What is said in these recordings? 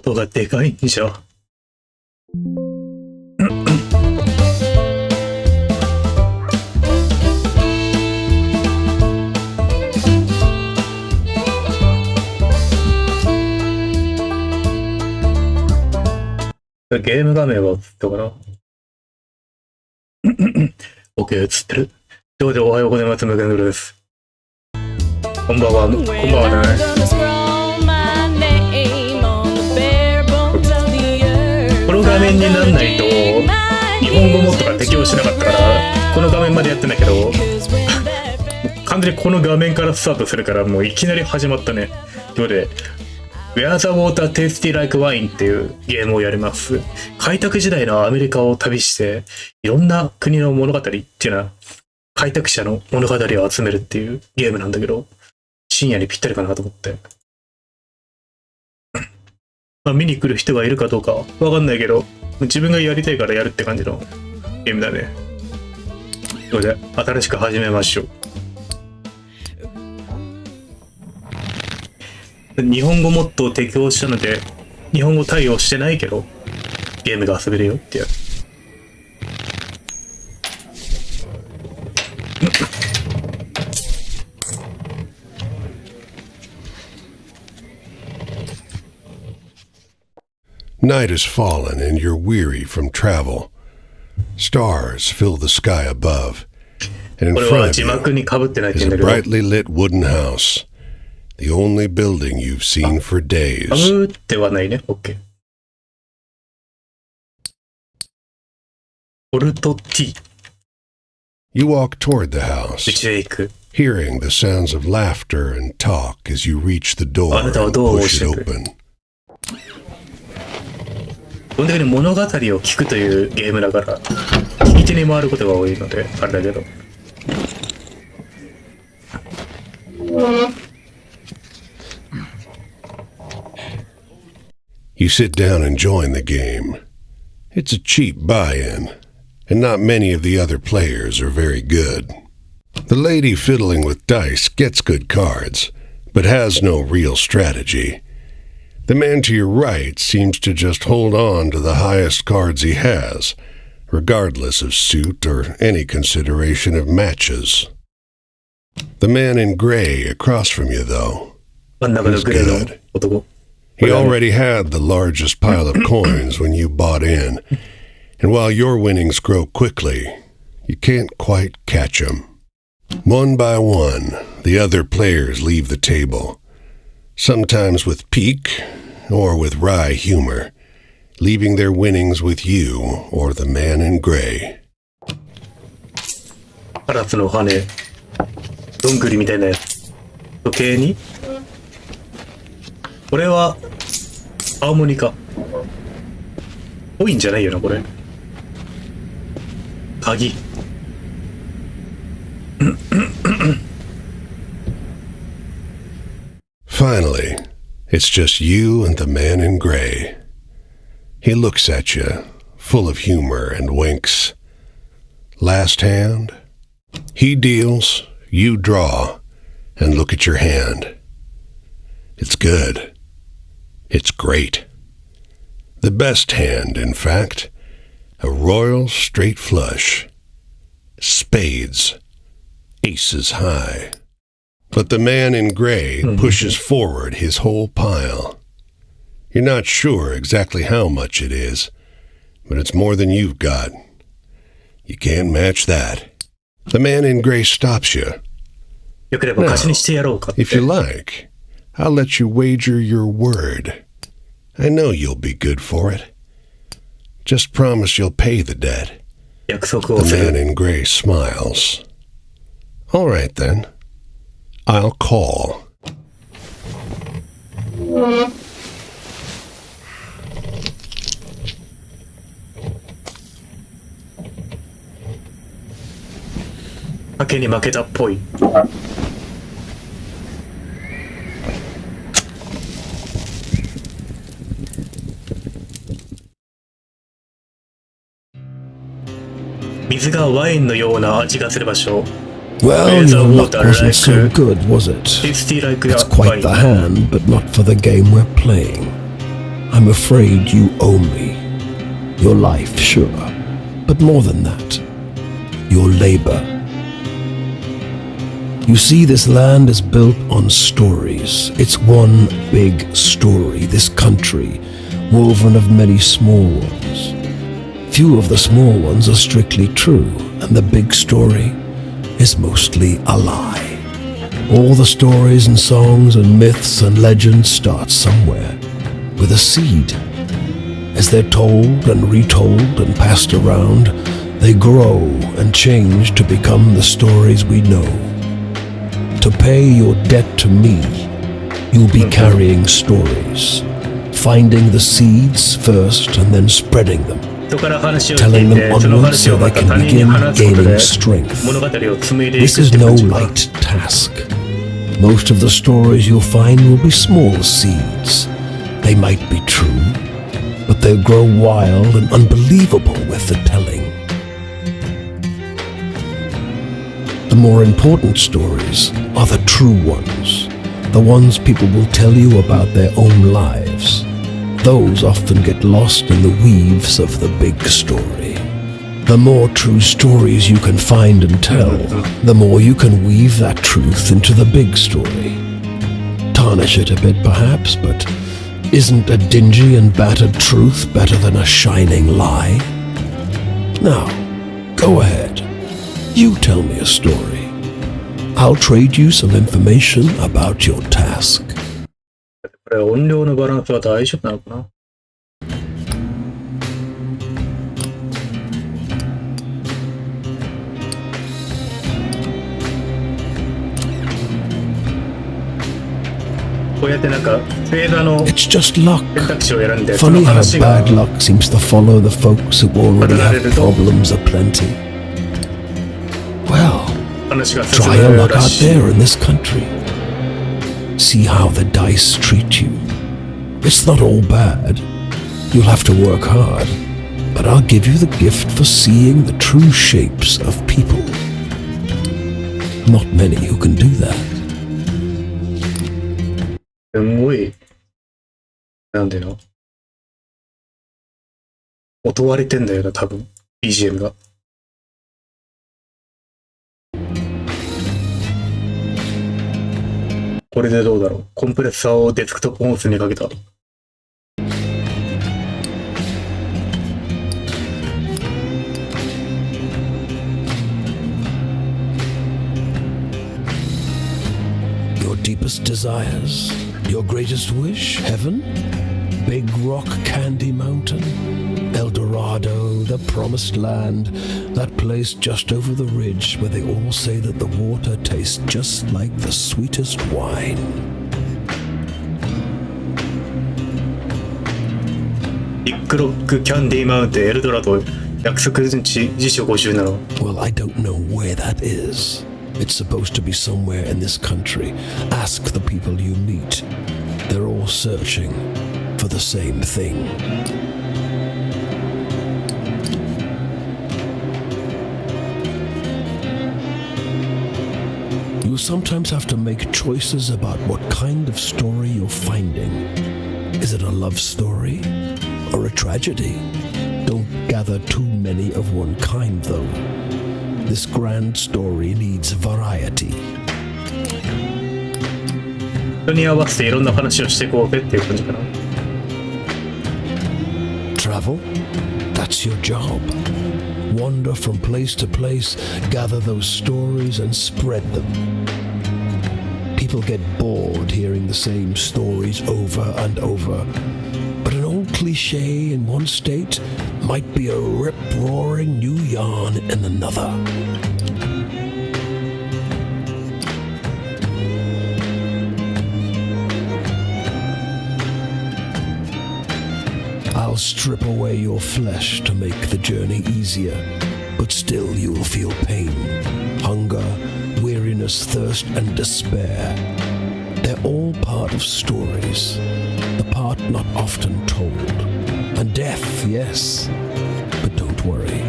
音がでかいんじゃ。ゲーム画面は映ったかな。OK、映ってる。ということで、おはようございます。Mugen-Zeroです。こんばんは。こんばんはね。この画面になんないと、日本語モッドが適用しなかったから、この画面までやってんだけど、完全にこの画面からスタートするから、もういきなり始まったね。ということで、Where the Water Tasty Like Wine っていうゲームをやります。開拓時代のアメリカを旅して、いろんな国の物語っていうのは、開拓者の物語を集めるっていうゲームなんだけど、深夜にぴったりかなと思って。まあ、見に来る人がいるかどうかわかんないけど、自分がやりたいからやるって感じのゲームだね。それで、新しく始めましょう。日本語モッドを適用したので、日本語対応してないけど、ゲームが遊べるよってやる。Night has fallen and you're weary from travel. Stars fill the sky above, and in front of you is a brightly lit wooden house.The only building you've seen for days. ではないね。OK。ポルト T。You walk toward the house, hearing the sounds of laughter and talk as you reach the door and push it open. 基本的に物語を聞くというゲームだから、聞き手に回ることが多いので、あれだけど。You sit down and join the game. It's a cheap buy-in, and not many of the other players are very good. The lady fiddling with dice gets good cards, but has no real strategy. The man to your right seems to just hold on to the highest cards he has, regardless of suit or any consideration of matches. The man in gray across from you, though, is good.He already had the largest pile of coins when you bought in, and while your winnings grow quickly, you can't quite catch them. One by one, the other players leave the table, sometimes with pique or with wry humor, leaving their winnings with you or the man in gray. カラスの羽、どんぐりみたいなやつ。時計にこれはハーモニカ。多いんじゃないよなこれ。鍵。Finally, it's just you and the man in gray. He looks at you, full of humor, and winks. Last hand? He deals, you draw, and look at your hand. It's good.It's great. The best hand, in fact. A royal straight flush. Spades. Aces high. But the man in gray pushes forward his whole pile. You're not sure exactly how much it is, but it's more than you've got. You can't match that. The man in gray stops you. Now, if you like,I'll let you wager your word. I know you'll be good for it. Just promise you'll pay the debt. The man in gray smiles. All right then. I'll call. Akeに負けたっぽい。水がワインのような味がする場所。Well, your luck wasn't so good, was it? It's quite the hand, but not for the game we're playing. I'm afraid you owe me. Your life, sure, but more than that, your labor. You see, this land is built on stories. It's one big story, this country, woven of many small ones. Few of the small ones are strictly true, and the big story is mostly a lie. All the stories and songs and myths and legends start somewhere, with a seed. As they're told and retold and passed around, they grow and change to become the stories we know. To pay your debt to me, you'll be carrying stories, finding the seeds first and then spreading them, 人から話を聞 telling い them て、その onwards 話 so をま they た can 他人に begin 話すこと gaining で strength. 物語を紡いでい This くっ is て no 感じか。 light task. Most of the stories you'll find will be small seeds. They might be true, but they'll grow wild and unbelievable with the telling. The more important stories are the true ones, the ones people will tell you about their own lives. Those often get lost in the weaves of the big story. The more true stories you can find and tell, the more you can weave that truth into the big story. Tarnish it a bit perhaps, but isn't a dingy and battered truth better than a shining lie? Now, go ahead. You tell me a story. I'll trade you some information about your task. これ音量のバランスは大丈夫なのかな。こうやってなんかフェーダーの It's just luck. 選択肢を選んで、その Funny how 話が bad luck seems to follow the folks who already have problems aplenty. Well, 話が進 try your む luck ら out しい。 there in this country. See how the dice treat you. It's not all bad. You'll have to work hard, but I'll give you the gift for seeing the true shapes of people. Not many who can do that. すんごい、なんていうの、音割れてんだよな、多分 BGM が。これでどうだろう。コンプレッサーをデスクトップ音声にかけた。Your deepest desires, your greatest wish, heaven? Big rock candy mountain? El Dorado, the promised land, that place just over the ridge where they all say that the water tastes just like the sweetest wine. ビッグロックキャンディーマウンテンエルドラド約束地辞書57。 Well, I don't know where that is. It's supposed to be somewhere in this country. Ask the people you meet. They're all searching for the same thing. You sometimes have to make choices about what kind of story you're finding. Is it a love story or a tragedy? Don't gather too many of one kind, though. This grand story needs variety. 人に合わせていろんな話をしていこうぜっていう感じかな。Travel? That's your job. Wander from place to place, gather those stories and spread them. People get bored hearing the same stories over and over. But an old cliche in one state might be a rip-roaring new yarn in another. I'll strip away your flesh to make the journey easier, but still you'll feel pain, hunger, weariness, thirst, and despair. They're all part of stories, the part not often told. And death, yes, but don't worry.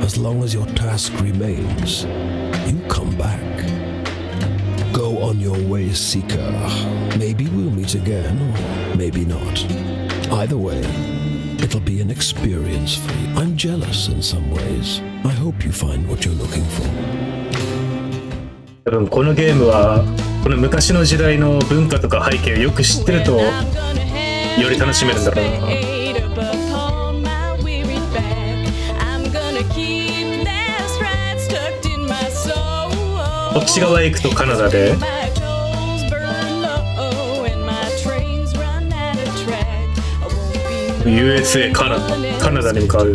As long as your task remains, you come back. Go on your way, seeker. Maybe we'll meet again, or maybe not. Either way, it'll be an experience for you. I'm jealous in some ways. I hope you find what you're looking for. 多分このゲームはこの昔の時代の文化とか背景をよく知ってるとより楽しめるんだろうな。こっち側へ行くとカナダでUSA カナダに向かう。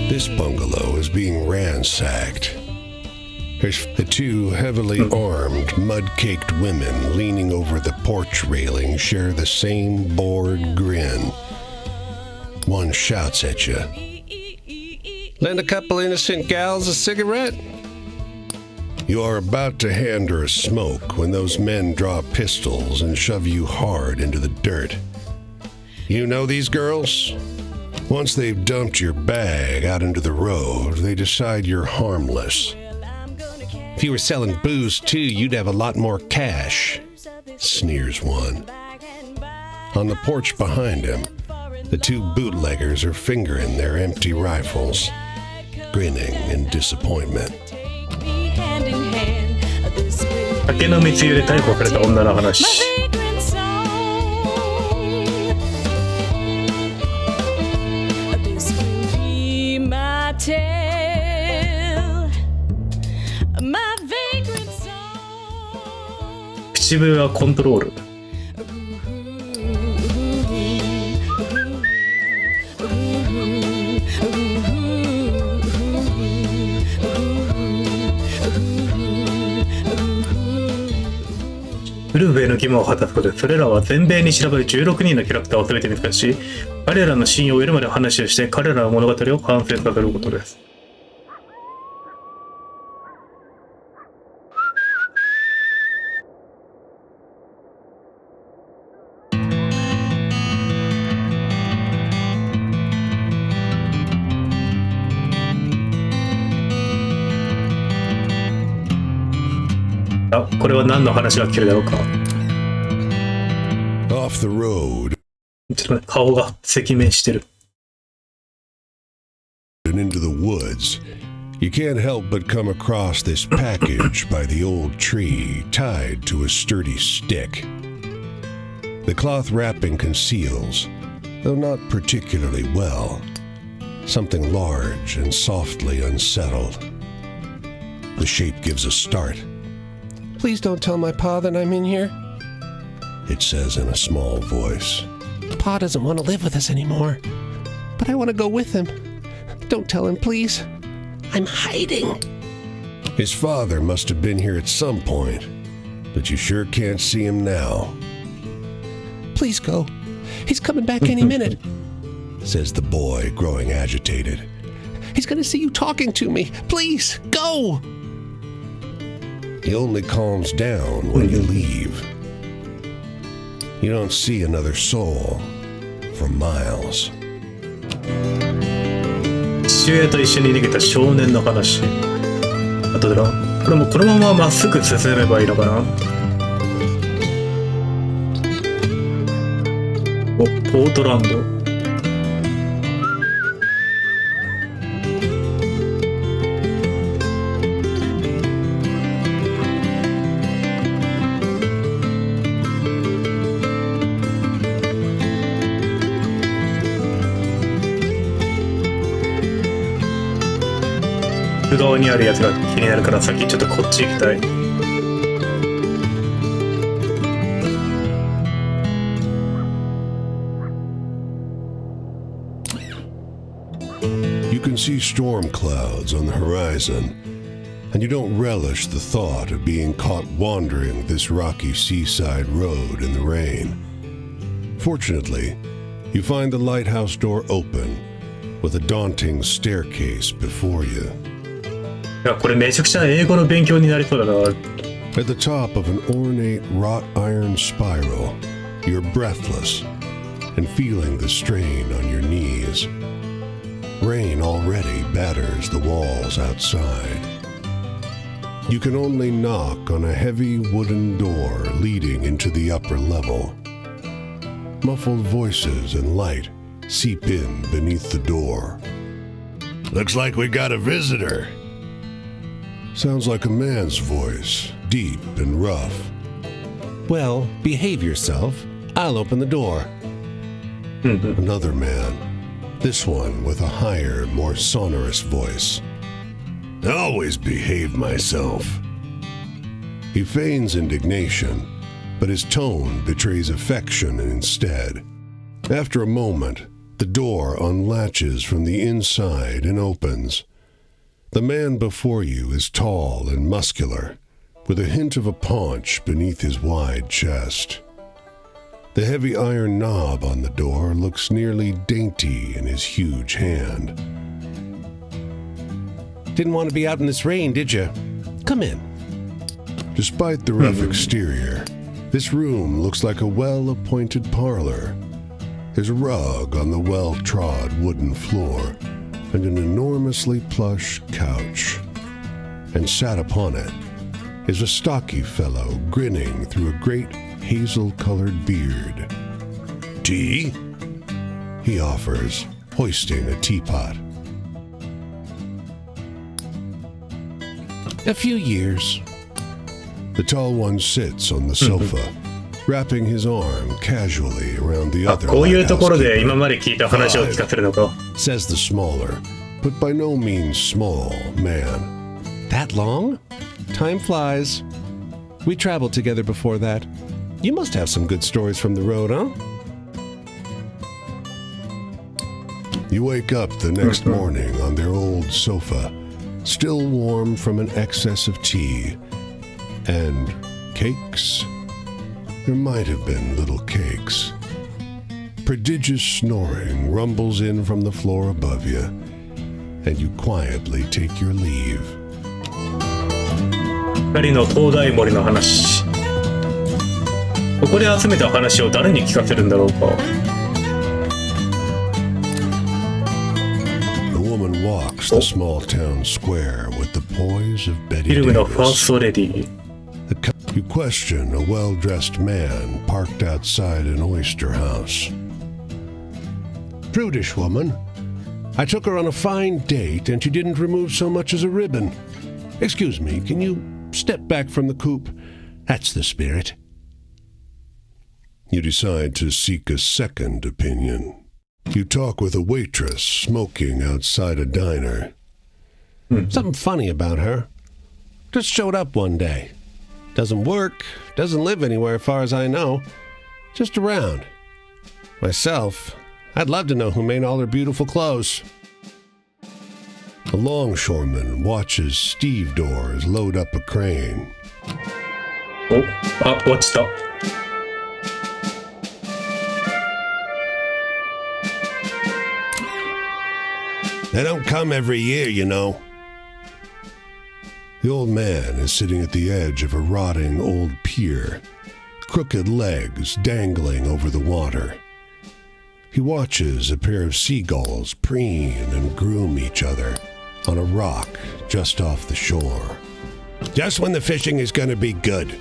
This bungalow is being ransacked. There's the two heavily armed, mud-caked women leaning over the porch railing share the same bored grin. One shouts at you. Lend a couple innocent gals a cigarette? You are about to hand her a smoke when those men draw pistols and shove you hard into the dirt. You know these girls? Once they've dumped your bag out into the road, they decide you're harmless. If you were selling booze too, you'd have a lot more cash, sneers one. On the porch behind him, the two bootleggers are fingering their empty rifles, grinning in disappointment. 酒の密輸で逮捕された女の話。口笛はコントロール。ウルフへの義務を果たすことで、それらは全米に調べる16人のキャラクターを全て見つかるし、彼らの信用を得るまで話をして、彼らの物語を完成させることです。あ、これは何の話が聞けるだろうか。Off the road. ちょっと待って、顔が赤面してる。And into the woods, you can't help but come across this package by the old tree tied to a sturdy stick. The cloth wrapping conceals, though not particularly well, something large and softly unsettled. The shape gives a start. Please don't tell my pa that I'm in here, it says in a small voice. Pa doesn't want to live with us anymore, but I want to go with him. Don't tell him, please. I'm hiding. His father must have been here at some point, but you sure can't see him now. Please go. He's coming back any minute, says the boy, growing agitated. He's going to see you talking to me. Please, go. He only calms down when you leave. You don't see another soul for miles. 父親と一緒に逃げた少年の話。あとでな、これもこのまままっすぐ進めばいいのかな。お、ポートランド。奥側にあるやつが気になるから先ちょっとこっち行きたい。You can see storm clouds on the horizon, and you don't relish the thought of being caught wandering this rocky seaside road in the rain. Fortunately, you find the lighthouse door open with a daunting staircase before you. いや、これめちゃくちゃ英語の勉強になりそうだな。At the top of an ornate wrought iron spiral, you're breathless and feeling the strain on your knees. Rain already batters the walls outside. You can only knock on a heavy wooden door leading into the upper level. Muffled voices and light seep in beneath the door. Looks like we got a visitor. Sounds like a man's voice, deep and rough. Well, behave yourself. I'll open the door. Another man, this one with a higher, more sonorous voice. I always behave myself. He feigns indignation, but his tone betrays affection instead. After a moment, the door unlatches from the inside and opens. The man before you is tall and muscular, with a hint of a paunch beneath his wide chest. The heavy iron knob on the door looks nearly dainty in his huge hand. Didn't want to be out in this rain, did you? Come in. Despite the rough exterior, this room looks like a well-appointed parlor. There's a rug on the well-trod wooden floor and an enormously plush couch. And sat upon it is a stocky fellow grinning through a great hazel-colored beard. Tea? He offers, hoisting a teapot. A few years. The tall one sits on the sofa, wrapping his arm casually around the あ、 other こういうところで housekeeper. 今まで聞いた話を聞かせるのか。 Says the smaller, but by no means small, man. That long? Time flies. We traveled together before that. You must have some good stories from the road, huh? You wake up the next morning on their old sofa, still warm from an excess of tea. And cakes? There might have been little cakes. Prodigious snoring rumbles in from the floor above you, and you quietly take your leave. 二人の灯台森の話。ここで集めた話を誰に聞かせるんだろうか。The woman walks the small town square with the poise of フィ Betty ルムのファー Davis. ストレディ。 You question a well-dressed man parked outside an oyster house. Prudish woman. I took her on a fine date and she didn't remove so much as a ribbon. Excuse me, can you step back from the coupe? That's the spirit. You decide to seek a second opinion. You talk with a waitress smoking outside a diner. Something funny about her. Just showed up one day. Doesn't work, doesn't live anywhere as far as I know. Just around. Myself, I'd love to know who made all her beautiful clothes. A longshoreman watches stevedores load up a crane. お、あ、落ちた。They don't come every year, you know. The old man is sitting at the edge of a rotting old pier, crooked legs dangling over the water. He watches a pair of seagulls preen and groom each other on a rock just off the shore. Just when the fishing is going to be good.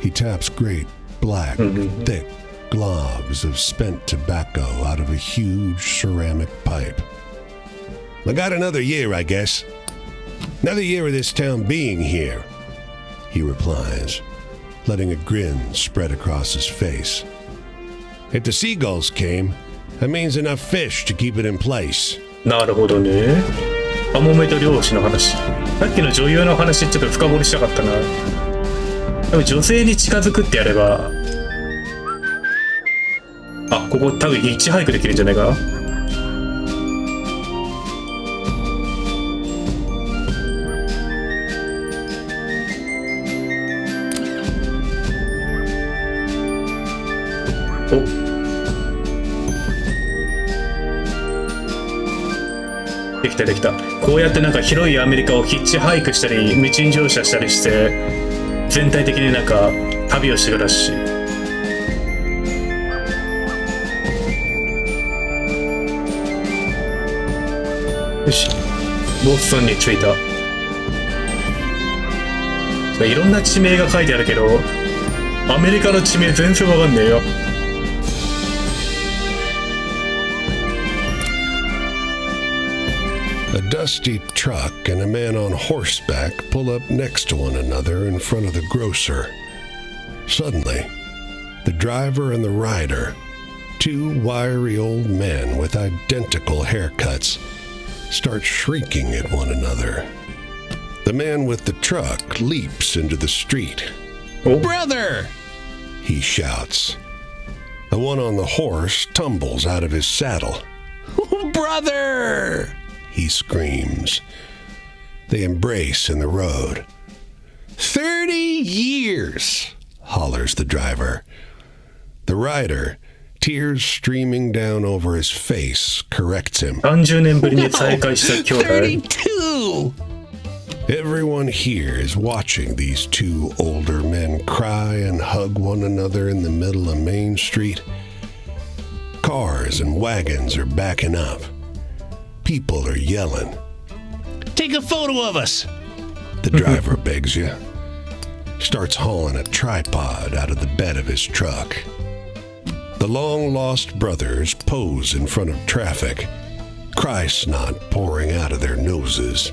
He taps great, black, thick globs of spent tobacco out of a huge ceramic pipe. I got another year, I guess. Another year of this town being here, he replies, letting a grin spread across his face. If the seagulls came, that means enough fish to keep it in place. なるほどね。カモメと漁師の話。さっきの女優の話ちょっと深掘りしたかったな。多分女性に近づくってやれば、あ、ここ多分ヒッチハイクできるんじゃないか。できたできた。こうやってなんか広いアメリカをヒッチハイクしたり道に乗車したりして全体的になんか旅をしてるらしい。よし、ボストンに着いた。いろんな地名が書いてあるけどアメリカの地名全然わかんねえよ。A dusty truck and a man on horseback pull up next to one another in front of the grocer. Suddenly, the driver and the rider, two wiry old men with identical haircuts, start shrieking at one another. The man with the truck leaps into the street. Oh. "Brother!" he shouts. The one on the horse tumbles out of his saddle. "Brother!" he screams. They embrace in the road. 30 years, hollers the driver. The rider, tears streaming down over his face, corrects him. 30年ぶりに再会した兄弟。 32! Everyone here is watching these two older men cry and hug one another in the middle of Main Street. Cars and wagons are backing up. People are yelling. "Take a photo of us!" The driver begs you. Starts hauling a tripod out of the bed of his truck. The long-lost brothers pose in front of traffic, cry snot pouring out of their noses.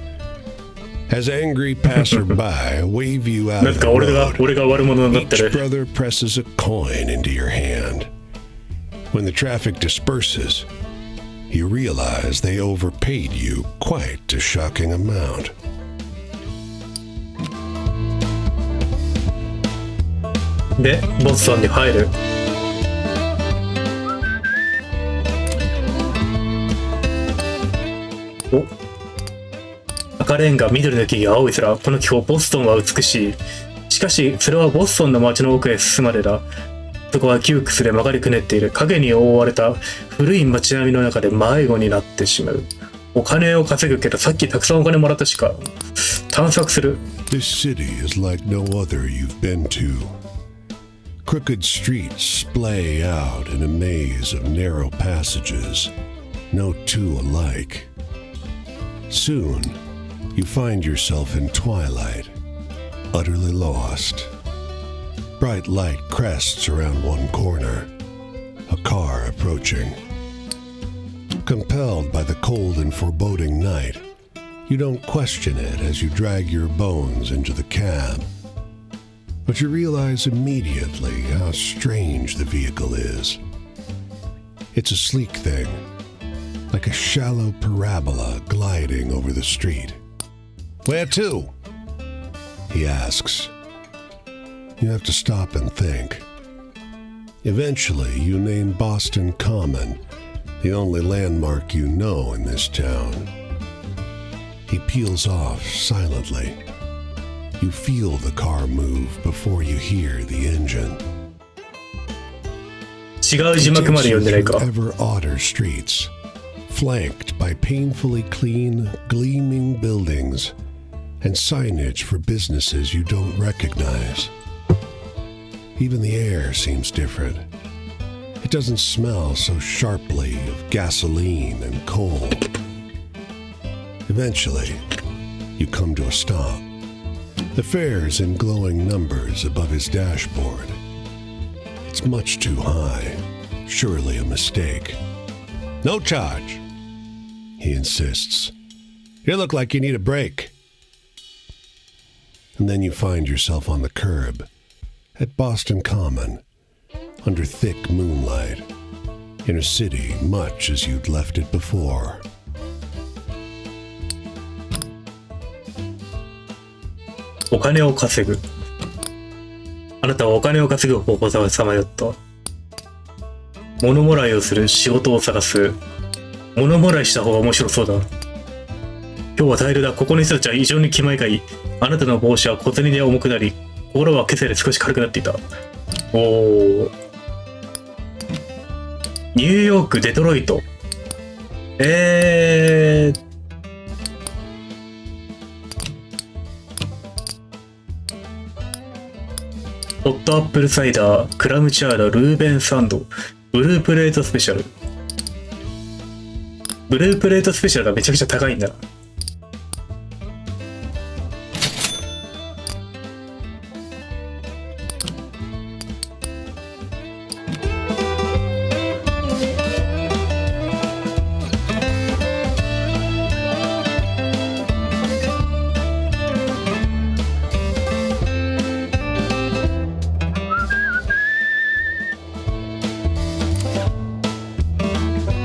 As angry passerby wave you out なん of か the 俺が road, 悪者になって each る。 brother presses a coin into your hand. When the traffic disperses, you realize they overpaid you quite a shocking amount. で、ボストンに入る。お、赤レンガ、緑の木々、青い空。この気候、ボストンは美しい。しかし、それはボストンの街の奥へ進までだ。そこは窮屈で曲がりくねっている。影に覆われた古い街並みの中で迷子になってしまう。お金を稼ぐけど、さっきたくさんお金もらったしか。探索する。This city is like no other you've been to. Crooked streets splay out in a maze of narrow passages, no two alike. Soon, you find yourself in twilight, utterly lost. Bright light crests around one corner, a car approaching. Compelled by the cold and foreboding night, you don't question it as you drag your bones into the cab. But you realize immediately how strange the vehicle is. It's a sleek thing, like a shallow parabola gliding over the street. "Where to?" he asks. You have to stop and think. Eventually, you name Boston Common, the only landmark you know in this town. He peels off silently. You feel the car move before you hear the engine. 違う字幕まで読んでないか。 Ever odder streets, flanked by painfully clean, gleaming buildings and signage for businesses you don't recognize. Even the air seems different. It doesn't smell so sharply of gasoline and coal. Eventually, you come to a stop. The fare's in glowing numbers above his dashboard. It's much too high. Surely a mistake. "No charge," he insists. "You look like you need a break." And then you find yourself on the curb at Boston Common, under thick moonlight, in a city much as you'd left it before. お金を稼ぐ。あなたはお金を稼ぐ方法をさまよった。物もらいをする、仕事を探す。物もらいした方が面白そうだ。今日は大量だ。ここの人たちは異常に気前がいい。あなたの帽子は小銭で重くなり、心は今朝より少し軽くなっていた。おー。ニューヨーク、デトロイト。ホットアップルサイダー、クラムチャウダー、ルーベンサンド、ブループレートスペシャル。ブループレートスペシャルがめちゃくちゃ高いんだ。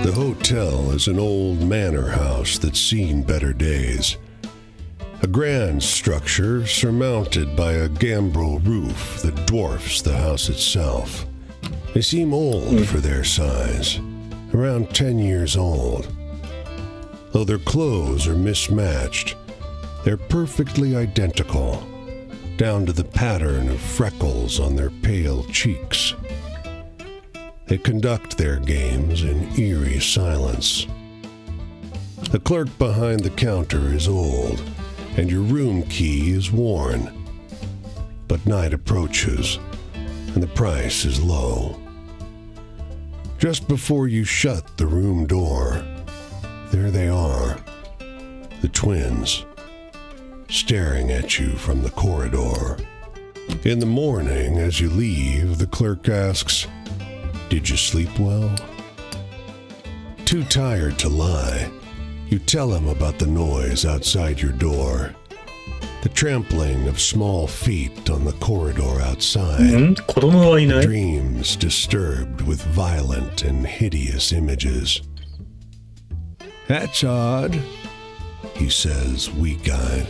The hotel is an old manor house that's seen better days. A grand structure surmounted by a gambrel roof that dwarfs the house itself. They seem old for their size, around 10 years old. Though their clothes are mismatched, they're perfectly identical, down to the pattern of freckles on their pale cheeks. They conduct their games in eerie silence. The clerk behind the counter is old, and your room key is worn. But night approaches, and the price is low. Just before you shut the room door, there they are, the twins, staring at you from the corridor. In the morning, as you leave, the clerk asks, "Did you sleep well?" Too tired to lie, you tell him about the noise outside your door, the trampling of small feet on the corridor outside, 子供はいない。 dreams disturbed with violent and hideous images. "That's odd," he says, weak-eyed.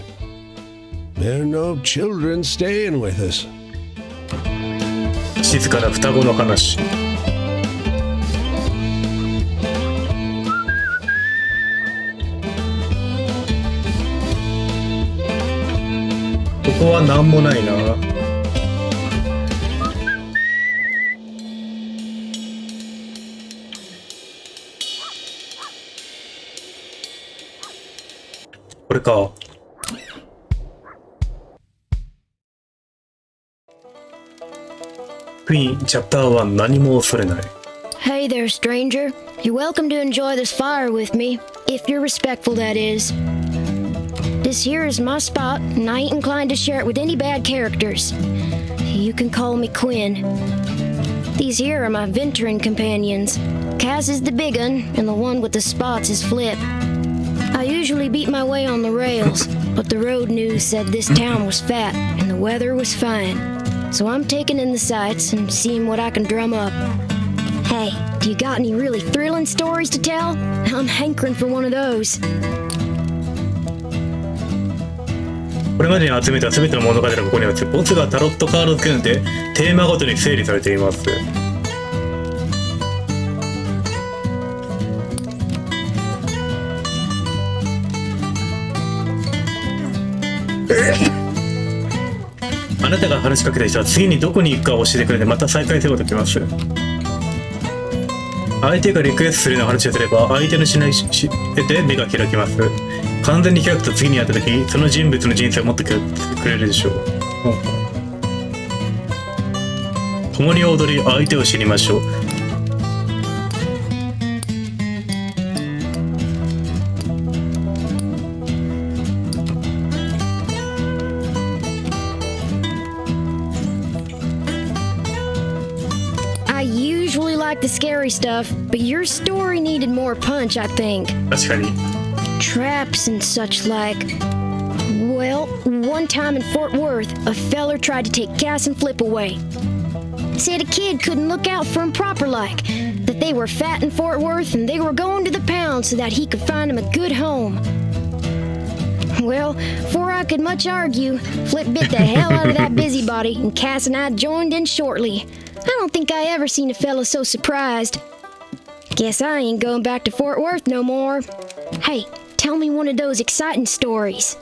"There are no children staying with us." 静かな双子の話。ここはなんもないな。これか。クイーンチャプター1、何も恐れない。 Hey there, stranger. You're welcome to enjoy this fire with me, if you're respectful, that is. This here is my spot, and I ain't inclined to share it with any bad characters. You can call me Quinn. These here are my venturing companions. Cass is the big un, and the one with the spots is Flip. I usually beat my way on the rails, but the road news said this town was fat, and the weather was fine. So I'm taking in the sights and seeing what I can drum up. Hey, do you got any really thrilling stories to tell? I'm hankering for one of those. これまでに集めた全ての物語がここにあって、ボスがタロットカードを付けてテーマごとに整理されています。あなたが話しかけた人は次にどこに行くかを教えてくれて、また再開することができます。相手がリクエストするような話をすれば、相手のしない知ってて目が開きます。完全に開くと次に会った時、その人物の人生を持ってくれるでしょう。共に踊り、相手を知りましょう。I usually like the scary stuff, but your story needed more punch, I think. 確かに。Traps and such like. Well, one time in Fort Worth, a feller tried to take Cass and Flip away. Said a kid couldn't look out for him proper like. That they were fat in Fort Worth and they were going to the pound so that he could find him a good home. Well, before I could much argue, Flip bit the hell out of that busybody and Cass and I joined in shortly. I don't think I ever seen a fella so surprised. Guess I ain't going back to Fort Worth no more. Hey, tell me one of those exciting stories.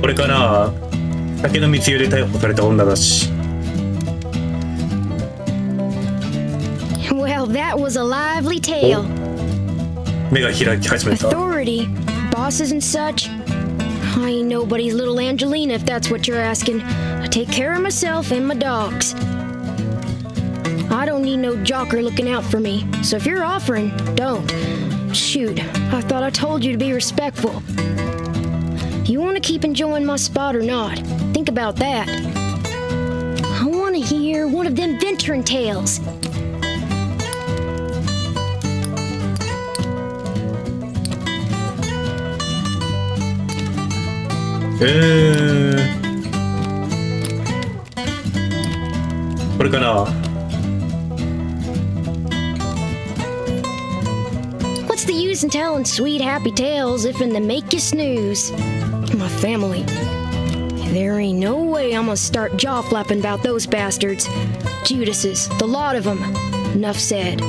これかな。酒の密輸で逮捕された女だし。Well, that was a lively tale. 目が開き始めた。 Authorities security, bosses and such. I ain't nobody's little Angelina if that's what you're asking. I take care of myself and my dogs. I don't need no jocker looking out for me, so if you're offering, don't. Shoot, I thought I told you to be respectful. You want to keep enjoying my spot or not? Think about that. I want to hear one of them venturing tales. Eh. これかな。What's the use in telling sweet happy tales if in they make you snooze? My family. There ain't no way I'm gonna start jaw flapping about those bastards. Judases, the lot of them. Enough said.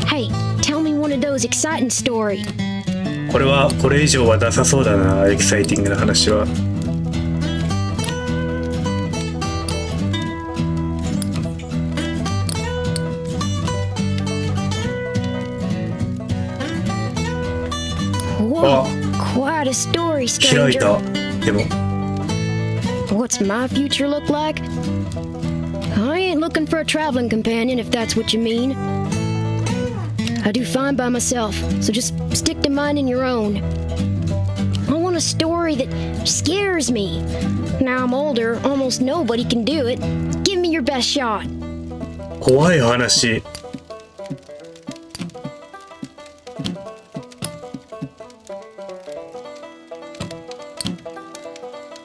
Hey, tell me one of those exciting stories. これ以上はダサそうだな、エキサイティングな話は。Whoa, quite a story, 開い stranger. た。でも What's my future look like? I ain't looking for a traveling companion if that's what you mean. I do fine by myself, so just stick to minding your own. I want a story that scares me. Now I'm older, almost nobody can do it. Give me your best shot. 怖い話。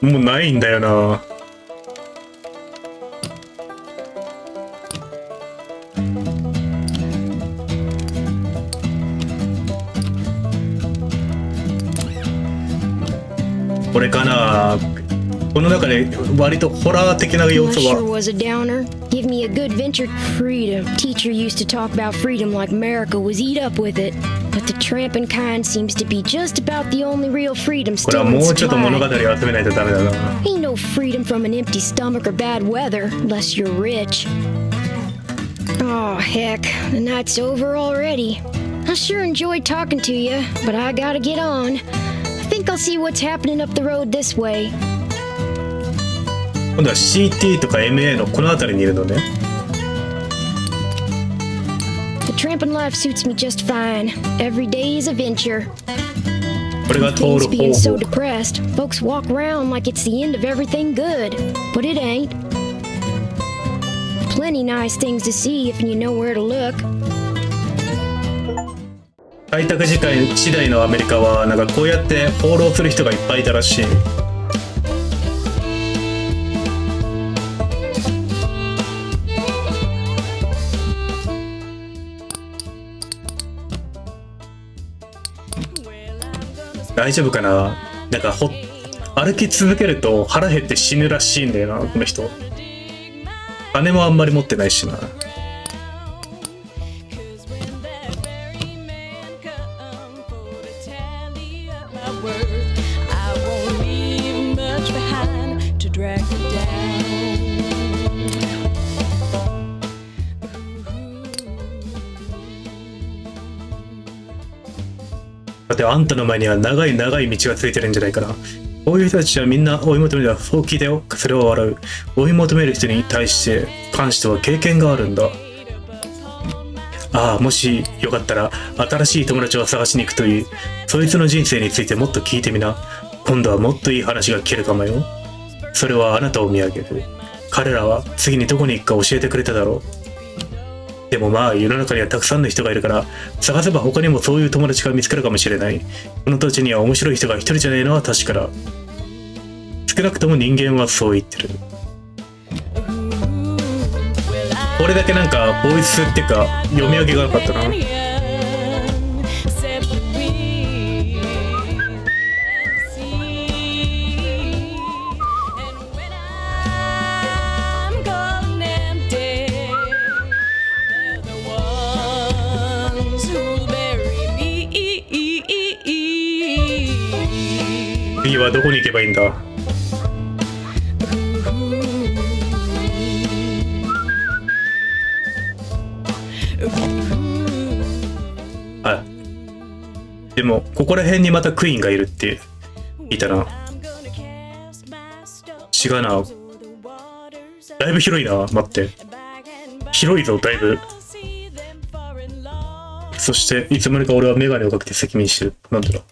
もうないんだよな。これかな。この中で割とホラー的な要 Well, 素 sure は was a downer. Give me a good venture. Freedom. Teacher used to talk about freedom like America was eat up with it. But the tramping kind seems to be just about the only real freedom これ still は in もうちょっと物語を supply. 集めないとダメだな。 Ain't no freedom from an empty stomach or bad weather, unless you're rich. Oh, heck, the night's over already. I sure enjoyed talking to you, but I gotta get on. I think I'll see what's happening up the road this way. 今度は CT とか MA のこの辺りにいるのね。 The tramping life suits me just fine. Every day is a venture. これが通 Things る being 方 so 法。 depressed, folks walk around like it's the end of everything good, but it ain't. Plenty nice things to see if you know where to look. 開拓時代のアメリカはなんかこうやって放浪する人がいっぱいいたらしい。大丈夫かな。なんか歩き続けると腹減って死ぬらしいんだよな、この人。金もあんまり持ってないしな。だってあんたの前には長い長い道がついてるんじゃないかな。こういう人たちはみんな追い求める。そう聞いたよ。それは笑う。追い求める人に関しては経験があるんだ。ああ、もしよかったら新しい友達を探しに行くといい。そいつの人生についてもっと聞いてみな。今度はもっといい話が聞けるかもよ。それはあなたを見上げる。彼らは次にどこに行くか教えてくれただろう。でもまあ世の中にはたくさんの人がいるから探せば他にもそういう友達が見つかるかもしれない。この土地には面白い人が一人じゃないのは確かだ。少なくとも人間はそう言ってる。これだけなんかボイスっていうか読み上げがなかったな。次はどこに行けばいいんだ。でもここら辺にまたクイーンがいるって聞いたな。違うな。だいぶ広いな。待って、広いぞだいぶ。そしていつまでか俺はメガネをかけて赤面してる。なんだろう。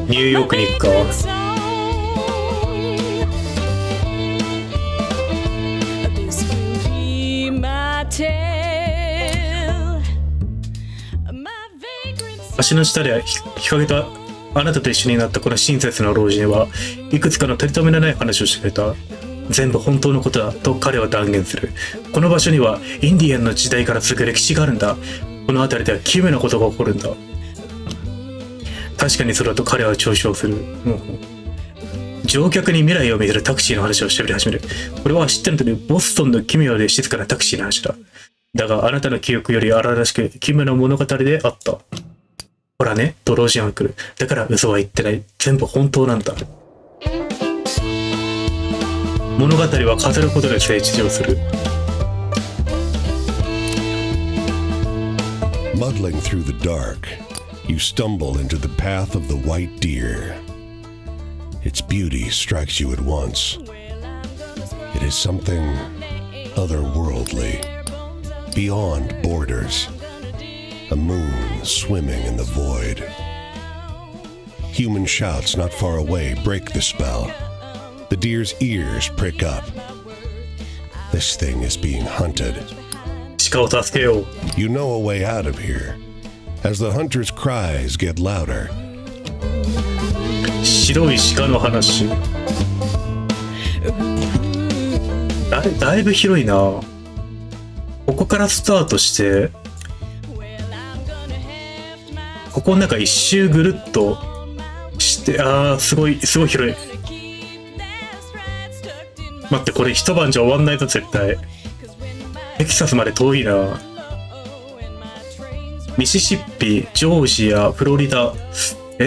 ニューヨークに行くか。足の下で日陰とあなたと一緒になったこの親切な老人はいくつかの取り留めのない話をしてくれた。全部本当のことだと彼は断言する。この場所にはインディアンの時代から続く歴史があるんだ。この辺りでは奇妙なことが起こるんだ。確かにそれだと彼は嘲笑する。乗客に未来を見せるタクシーの話をしゃべり始める。これは知ってるとおりボストンの奇妙で静かなタクシーの話だ。だがあなたの記憶より荒々しく奇妙な物語であった。ほらね、と老人は来る。だから嘘は言ってない。全部本当なんだ。物語は語ることで成長する。Muddling through the dark, you stumble into the path of the white deer. Its beauty strikes you at once. It is something otherworldly, beyond borders. A moon swimming in the void. Human shouts not far away break the spell. The deer's ears prick up. This thing is being hunted. 鹿を助けよう。You know a way out of here. As the hunter's cries get louder. 白い鹿の話。だいぶ広いな。ここからスタートして、ここの中一周ぐるっとして、すごい広い。待って、これ一晩じゃ終わんないぞ絶対。テキサスまで遠いな。ミシシッピ、ジョージア、フロリダ。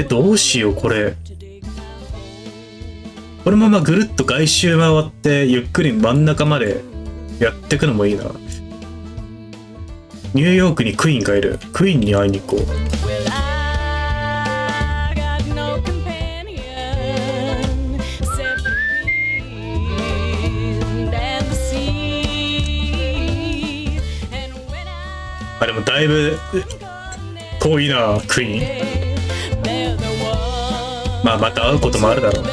どうしようこれ。このままぐるっと外周回ってゆっくり真ん中までやってくのもいいな。ニューヨークにクイーンがいる。クイーンに会いに行こう。でもだいぶ遠いなクイーン。また会うこともあるだろう。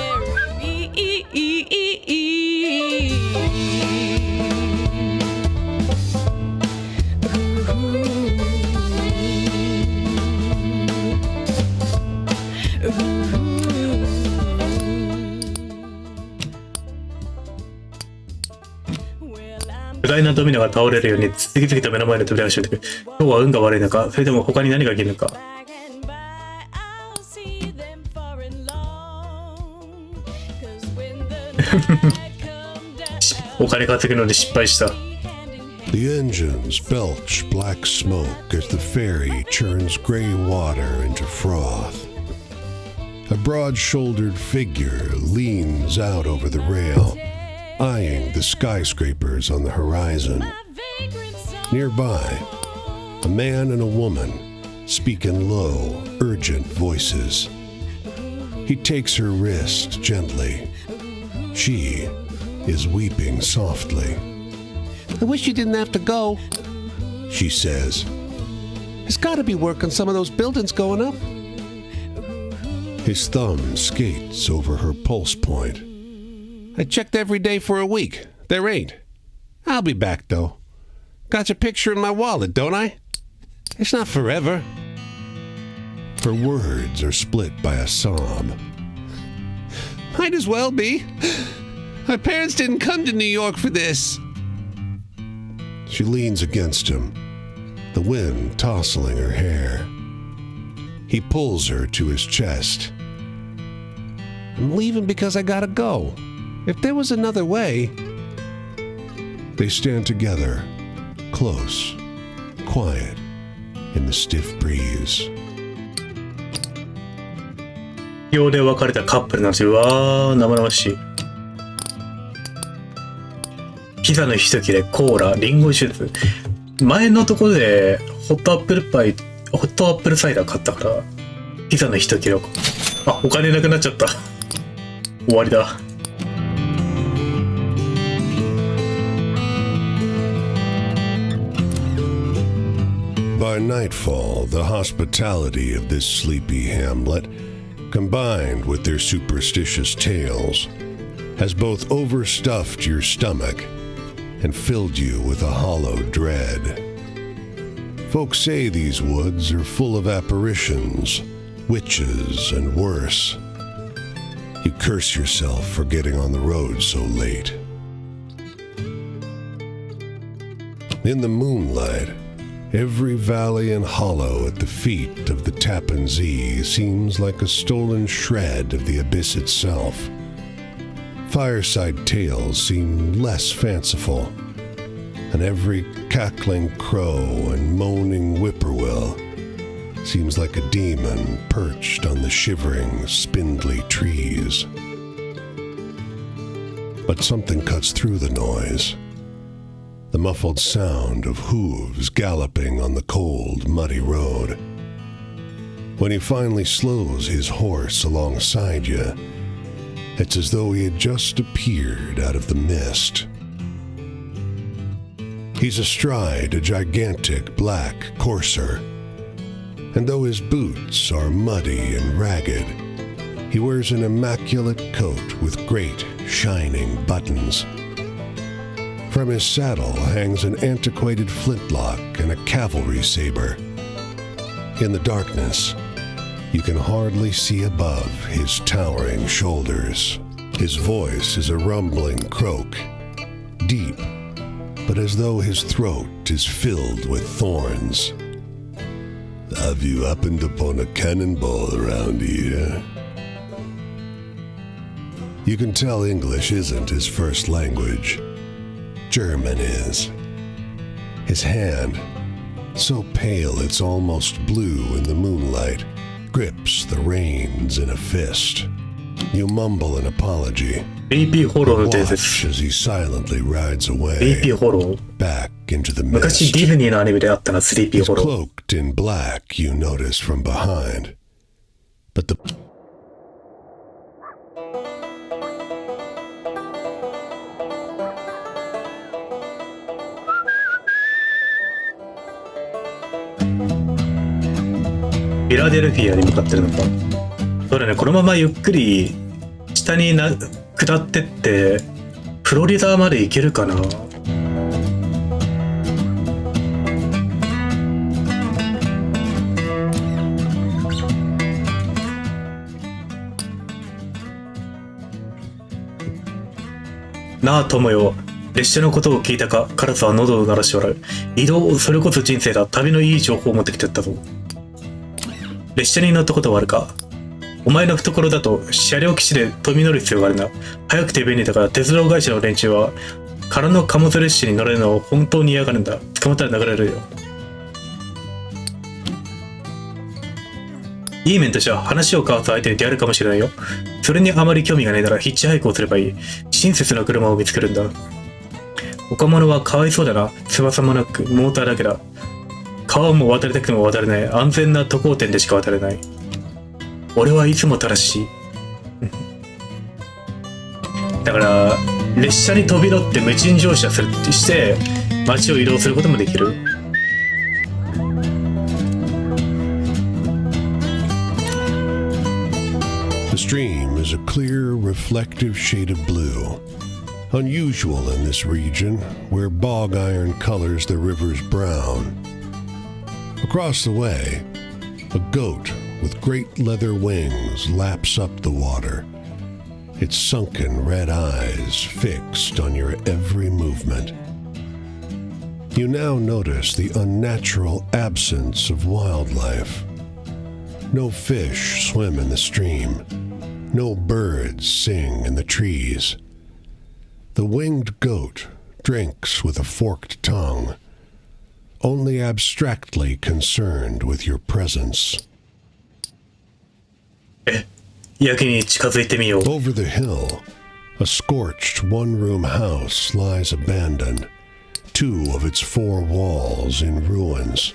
巨大なドミノが倒れるように次々と目の前で飛び出してくる。今日は運が悪いのか、それとも他に何がいけるのか。お金稼ぐので失敗した。The engines belch black smoke as the ferry churns gray water into froth. A broad-shouldered figure leans out over the rail, eyeing the skyscrapers on the horizon. Nearby, a man and a woman speak in low, urgent voices. He takes her wrist gently. She is weeping softly. I wish you didn't have to go, She says. There's got to be work on some of those buildings going up. His thumb skates over her pulse point. I checked every day for a week. There ain't. I'll be back, though. Got your picture in my wallet, don't I? It's not forever. Her words are split by a sob. Might as well be. My parents didn't come to New York for this. She leans against him, the wind tousling her hair. He pulls her to his chest. I'm leaving because I gotta go. If there was another way... They stand together, close, quiet, in the stiff breeze. 用で別れたカップルなんですよ。うわー、生々しい。ピザの一切れ、コーラ、リンゴジュース。前のところでホットアップルサイダー買ったから、ピザの一切れを。あ、お金なくなっちゃった。終わりだ。By nightfall, the hospitality of this sleepy hamlet, combined with their superstitious tales, has both overstuffed your stomach and filled you with a hollow dread. Folks say these woods are full of apparitions, witches, and worse. You curse yourself for getting on the road so late. In the moonlight, every valley and hollow at the feet of the Tappan Zee seems like a stolen shred of the abyss itself. Fireside tales seem less fanciful, and every cackling crow and moaning whippoorwill seems like a demon perched on the shivering, spindly trees. But something cuts through the noise. The muffled sound of hooves galloping on the cold, muddy road. When he finally slows his horse alongside you, it's as though he had just appeared out of the mist. He's astride a gigantic black courser, and though his boots are muddy and ragged, he wears an immaculate coat with great, shining buttons. From his saddle hangs an antiquated flintlock and a cavalry saber. In the darkness, you can hardly see above his towering shoulders. His voice is a rumbling croak, deep, but as though his throat is filled with thorns. Have you happened upon a cannonball around here? You can tell English isn't his first language. German is. His hand, so pale it's almost blue in the moonlight, grips the reins in a fist. You mumble an apology. ベイビーホローの伝 Watch 説。 as he silently rides ベイ away ビーホロー。 back into the 昔 mist. ディズニーのアニメであったな、スリーピー He's ホロー。 cloaked in black, you notice from behind. But theフィラデルフィアに向かってるのか。そうだね、このままゆっくり下に下ってってフロリダまで行けるかな。なあ友よ、列車のことを聞いたか。カラスは喉を鳴らし笑う。移動、それこそ人生だ。旅のいい情報を持ってきてやったぞ。列車に乗ったことはあるか。お前の懐だと車両基地で飛び乗る必要があるな。早くて便利だから鉄道会社の連中は空の貨物列車に乗れるのを本当に嫌がるんだ。捕まったら流れるよ。いい面としては話を交わす相手に出会えるかもしれないよ。それにあまり興味がないならヒッチハイクをすればいい。親切な車を見つけるんだ。岡物はかわいそうだな。翼もなくモーターだけだ。川も渡りたくても渡れない。安全な渡航点でしか渡れない。俺はいつも正しい。だから列車に飛び乗って無賃乗車して街を移動することもできる。The stream is a clear, reflective shade of blue, unusual in this region where bog iron colors the river's brown. Across the way, a goat with great leather wings laps up the water, its sunken red eyes fixed on your every movement. You now notice the unnatural absence of wildlife. No fish swim in the stream. No birds sing in the trees. The winged goat drinks with a forked tongue, only abstractly concerned with your presence. やけに近づいてみよう。 Over the hill, A scorched one-room house lies abandoned, 2 of its 4 walls in ruins.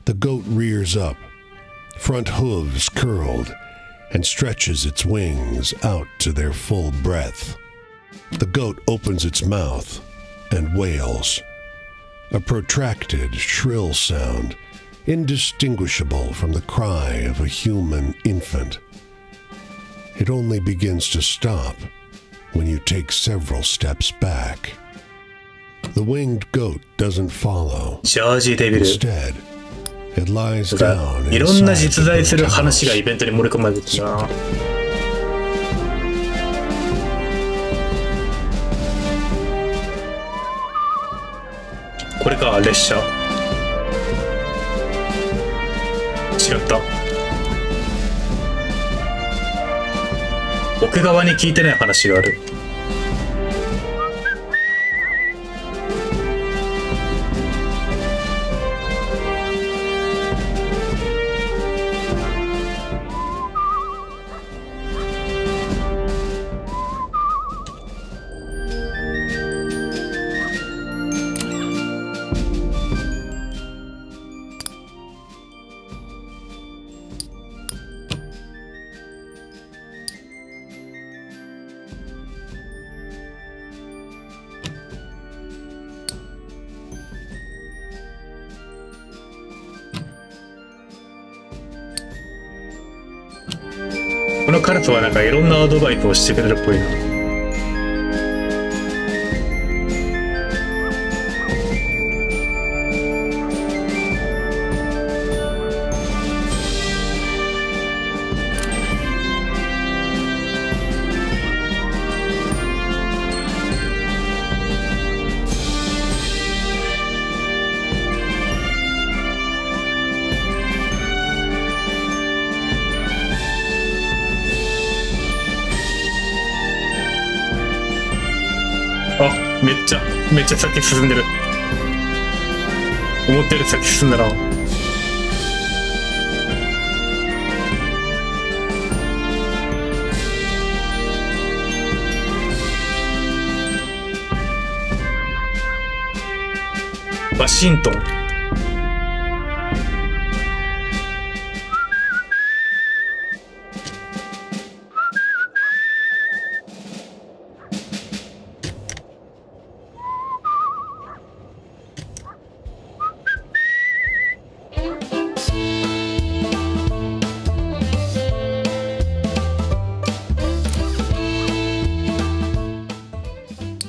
The goat rears up, front hooves curled, and stretches its wings out to their full breadth. The goat opens its mouth and wails, a protracted, shrill sound, indistinguishable from the cry of a human infant. It only begins to stop when you take several steps back. The winged goat doesn't follow. ジャージーデビル。 Instead, it lies down いろんな inside 実 the 在する goat 話が house. イベントに盛り込まれてるな。これか、列車。違った。奥側に聞いてない話がある。このカラスはなんかいろんなアドバイスをしてくれるっぽいな。あ、めっちゃ先進んでる。思ったより先進んだな。ワシントン。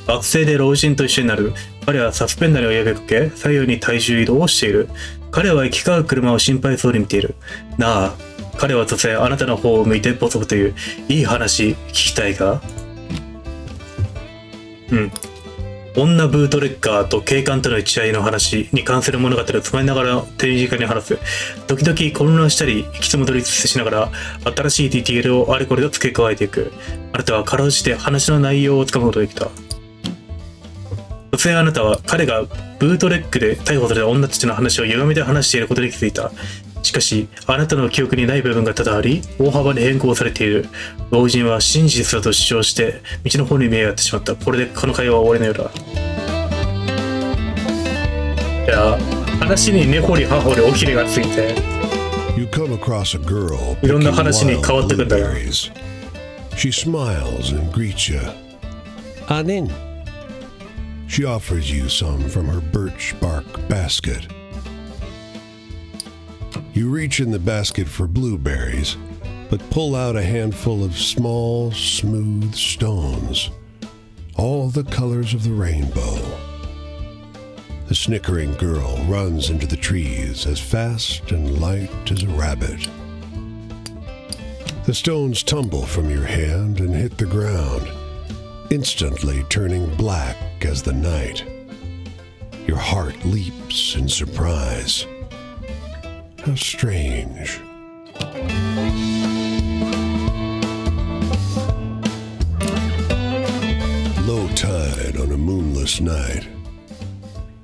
学生で老人と一緒になる。彼はサスペンダーに追いかけ、左右に体重移動をしている。彼は行き交う車を心配そうに見ている。なあ、彼は突然あなたの方を向いてボソボソという、いい話聞きたいか？うん。女ブートレッカーと警官との一合の話に関する物語をつまりながら手短に話す。時々混乱したり、行きつ戻りしながら、新しいディティールをあれこれと付け加えていく。あなたはかろうじて話の内容をつかむことができた。突然あなたは彼がブートレックで逮捕された女たちの話を歪めて話していることに気づいた。しかし、あなたの記憶にない部分が多々あり、大幅に変更されている。老人は真実だと主張して、道の方に見えやってしまった。これでこの会話は終わりのようだ。いや、話に根掘り葉掘りおきれがついて、You come across a girl いろんな picking 話に wild 変わってくんだよ。 blueberries. She smiles and greets you. Anin. She offers you some from her birch bark basket. You reach in the basket for blueberries, but pull out a handful of small, smooth stones, all the colors of the rainbow. The snickering girl runs into the trees as fast and light as a rabbit. The stones tumble from your hand and hit the ground, instantly turning black as the night. Your heart leaps in surprise. How strange. Low tide on a moonless night.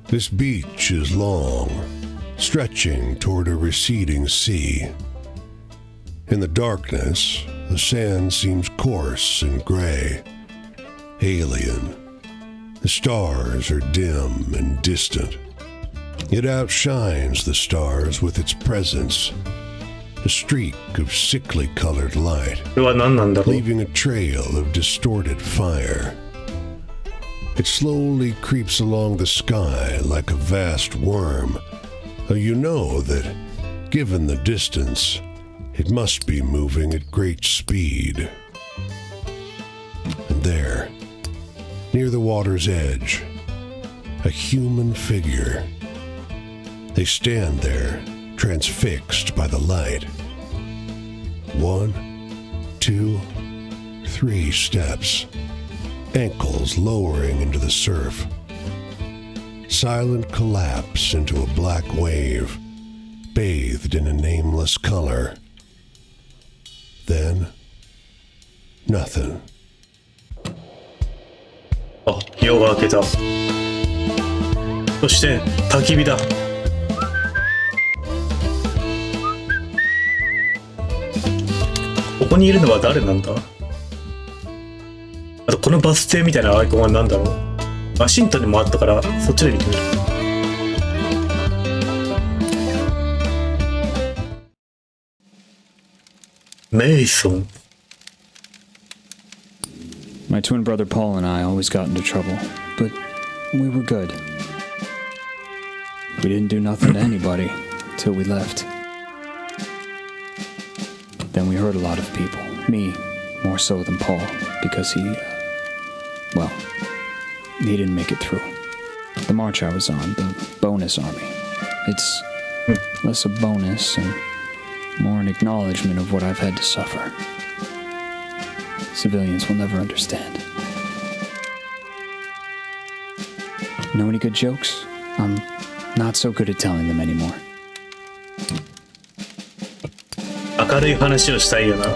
This beach is long, stretching toward a receding sea. In the darkness, the sand seems coarse and gray, alien. The stars are dim and distant. It outshines the stars with its presence, a streak of sickly colored light, これは何なんだろう。 leaving a trail of distorted fire. It slowly creeps along the sky like a vast worm. You know that, given the distance, it must be moving at great speed. And there, near the water's edge, a human figure. They stand there, transfixed by the light. 1, 2, 3 steps, ankles lowering into the surf. Silent collapse into a black wave, bathed in a nameless color. Then, nothing. あ、夜が明けた。そして焚き火だ。ここにいるのは誰なんだ。あとこのバス停みたいなアイコンは何だろう。ワシントンにもあったからそっちで見てみる。メイソン。 My twin brother Paul and I always got into trouble, but we were good. We didn't do nothing to anybody till we left. Then we hurt a lot of people. Me, more so than Paul, because he didn't make it through. The march I was on, the bonus army, it's less a bonus and more an acknowledgement of what I've had to suffer. Civilians will never understand. Know any good jokes? I'm not so good at telling them anymore. 明るい話をしたいよな。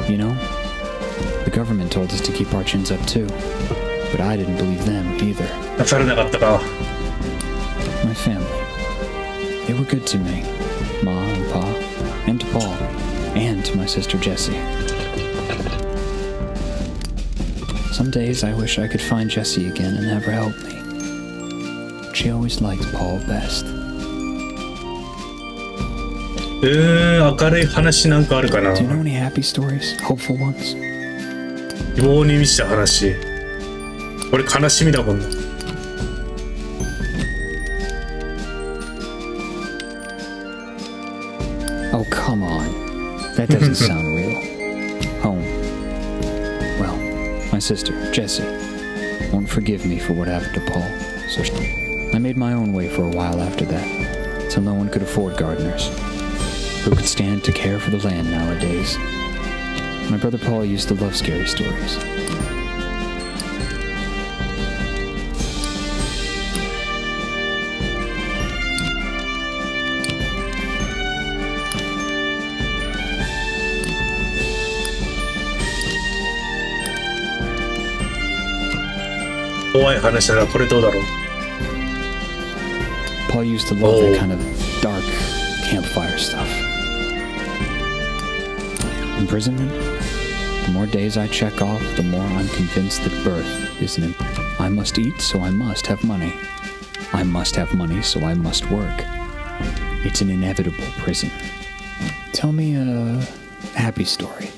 You know, the government told us to keep our chins up too, but I didn't believe them either. 出されなかったか。 My family, they were good to me, Ma and Pa, and to Paul, and to my sister Jessie. Some days I wish I could find Jessie again and have her help me. She always liked Paul best. 明るい話なんかあるかな。 Do you know any happy stories? Hopeful ones? 希望に満ちた話。俺悲しみだもんな。Oh, come on. That doesn't sound real. Home. Well, my sister, Jessie, won't forgive me for what happened to Paul, so I made my own way for a while after that, till no one could afford gardeners. Who could stand to care for the land nowadays? My brother Paul used to love scary stories. Paul used to love that kind of dark campfire stuff. Imprisonment? The more days I check off, the more I'm convinced that birth is an I must eat, so I must have money. I must have money, so I must work. It's an inevitable prison. Tell me a happy story.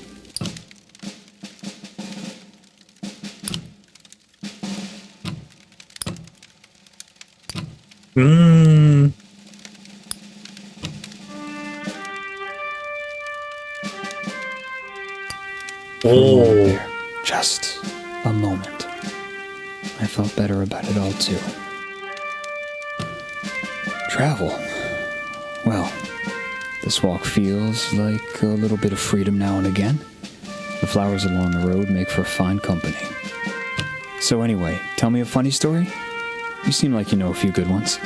Oh. Just a moment. I felt better about it all too. Travel. Well, this walk feels like a little bit of freedom now and again. The flowers along the road make for fine company. So anyway, tell me a funny story? You seem like you know a few good ones.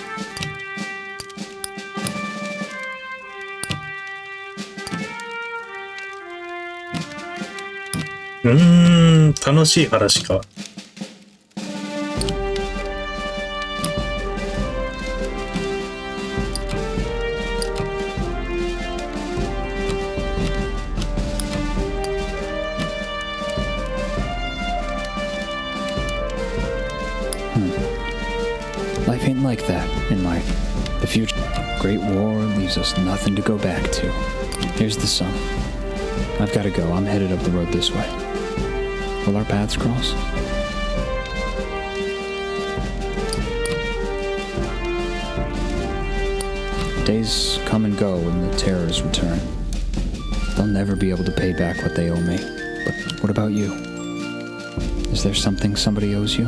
楽しい話か。Life ain't like that in the future. Great War leaves us nothing to go back to. Here's the sun. I've got to go. I'm headed up the road this way. Will our paths cross? Days come and go when the terrors return. They'll never be able to pay back what they owe me. But what about you? Is there something somebody owes you?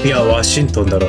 いや、ワシントンだろ。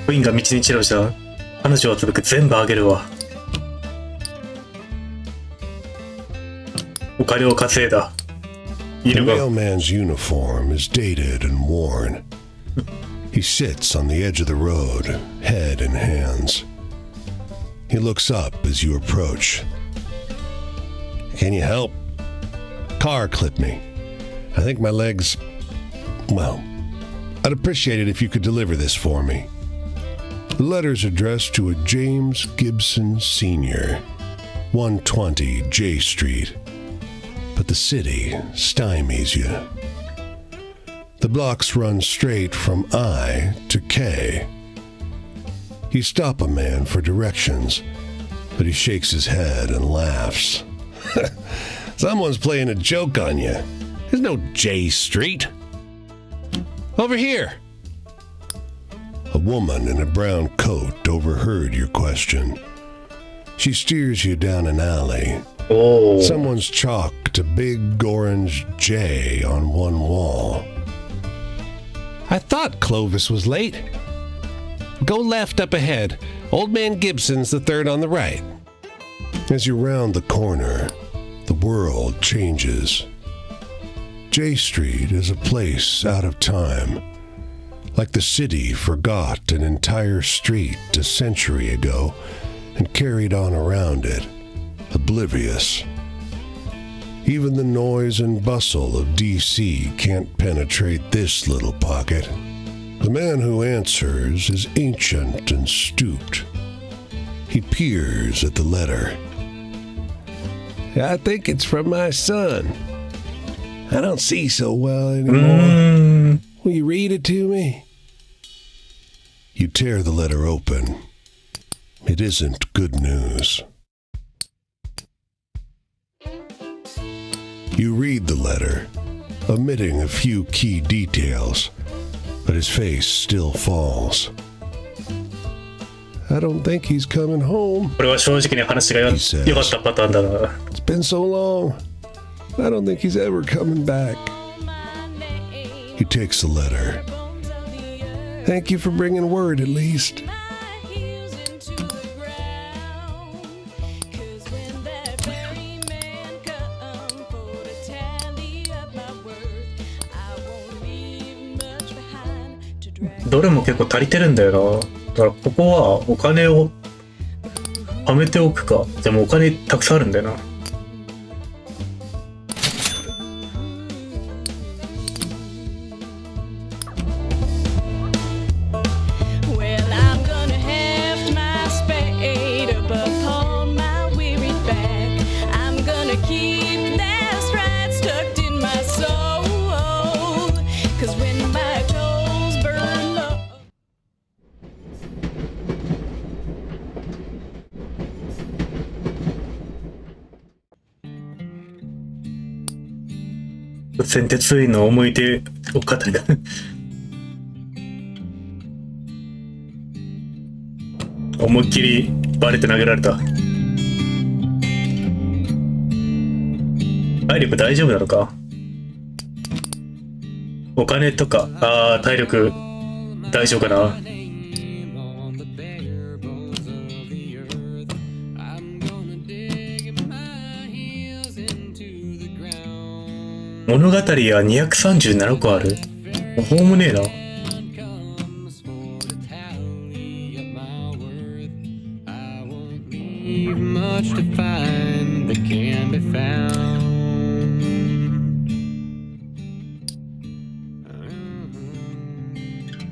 ウィンが道に散らした。彼女はつぶく全部あげるわ。お金を稼いだ。い The るが。 mailman's uniform is dated and worn. He sits on the edge of the road, head in hands. He looks up as you approach. Can you help? Car clipped me. I think my legs... Well, I'd appreciate it if you could deliver this for me. The letter's addressed to a James Gibson Sr., 120 J Street. But the city stymies you. The blocks run straight from I to K. You stop a man for directions, but he shakes his head and laughs. Someone's playing a joke on you. There's no J Street. Over here. A woman in a brown coat overheard your question. She steers you down an alley. Oh. Someone's chalked a big orange J on one wall. I thought Clovis was late. Go left up ahead. Old Man Gibson's the third on the right. As you round the corner, the world changes. J Street is a place out of time. Like the city forgot an entire street a century ago and carried on around it, oblivious. Even the noise and bustle of D.C. can't penetrate this little pocket. The man who answers is ancient and stooped. He peers at the letter. I think it's from my son. I don't see so well anymore. Will you read it to me? You tear the letter open. It isn't good news. You read the letter, omitting a few key details, but his face still falls. I don't think he's coming home. これは正直に話が良かったパターンだな。 It's been so long. I don't think he's ever coming back. He takes the letter. Thank you for bringing word, at least. .どれも結構足りてるんだよな。だからここはお金を貯めておくか。でもお金たくさんあるんだよな。先鉄員の思い出を語る。思いっきりバレて投げられた。体力大丈夫なのか？お金とか、体力大丈夫かな？物語は237個ある。途方もねえな。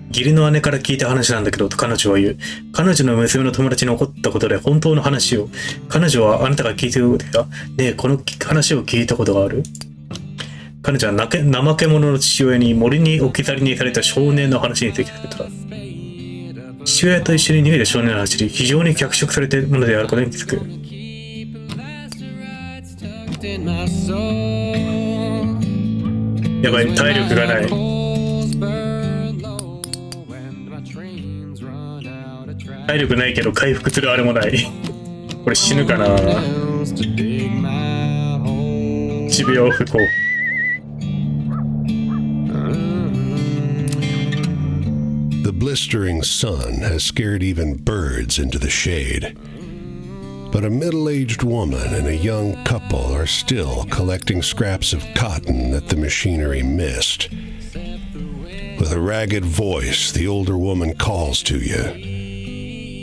義理の姉から聞いた話なんだけど、と彼女は言う。彼女の娘の友達に起こったことで本当の話を。彼女はあなたが聞いてるか？ねえ、この話を聞いたことがある？彼女は怠け者の父親に森に置き去りにされた少年の話について触れた。父親と一緒に逃げた少年の走り、非常に脚色されているものであることに気づく。やばい、体力がない。体力ないけど回復するあれもない。これ死ぬかな。1秒不幸。The blistering sun has scared even birds into the shade. But a middle-aged woman and a young couple are still collecting scraps of cotton that the machinery missed. With a ragged voice, the older woman calls to you.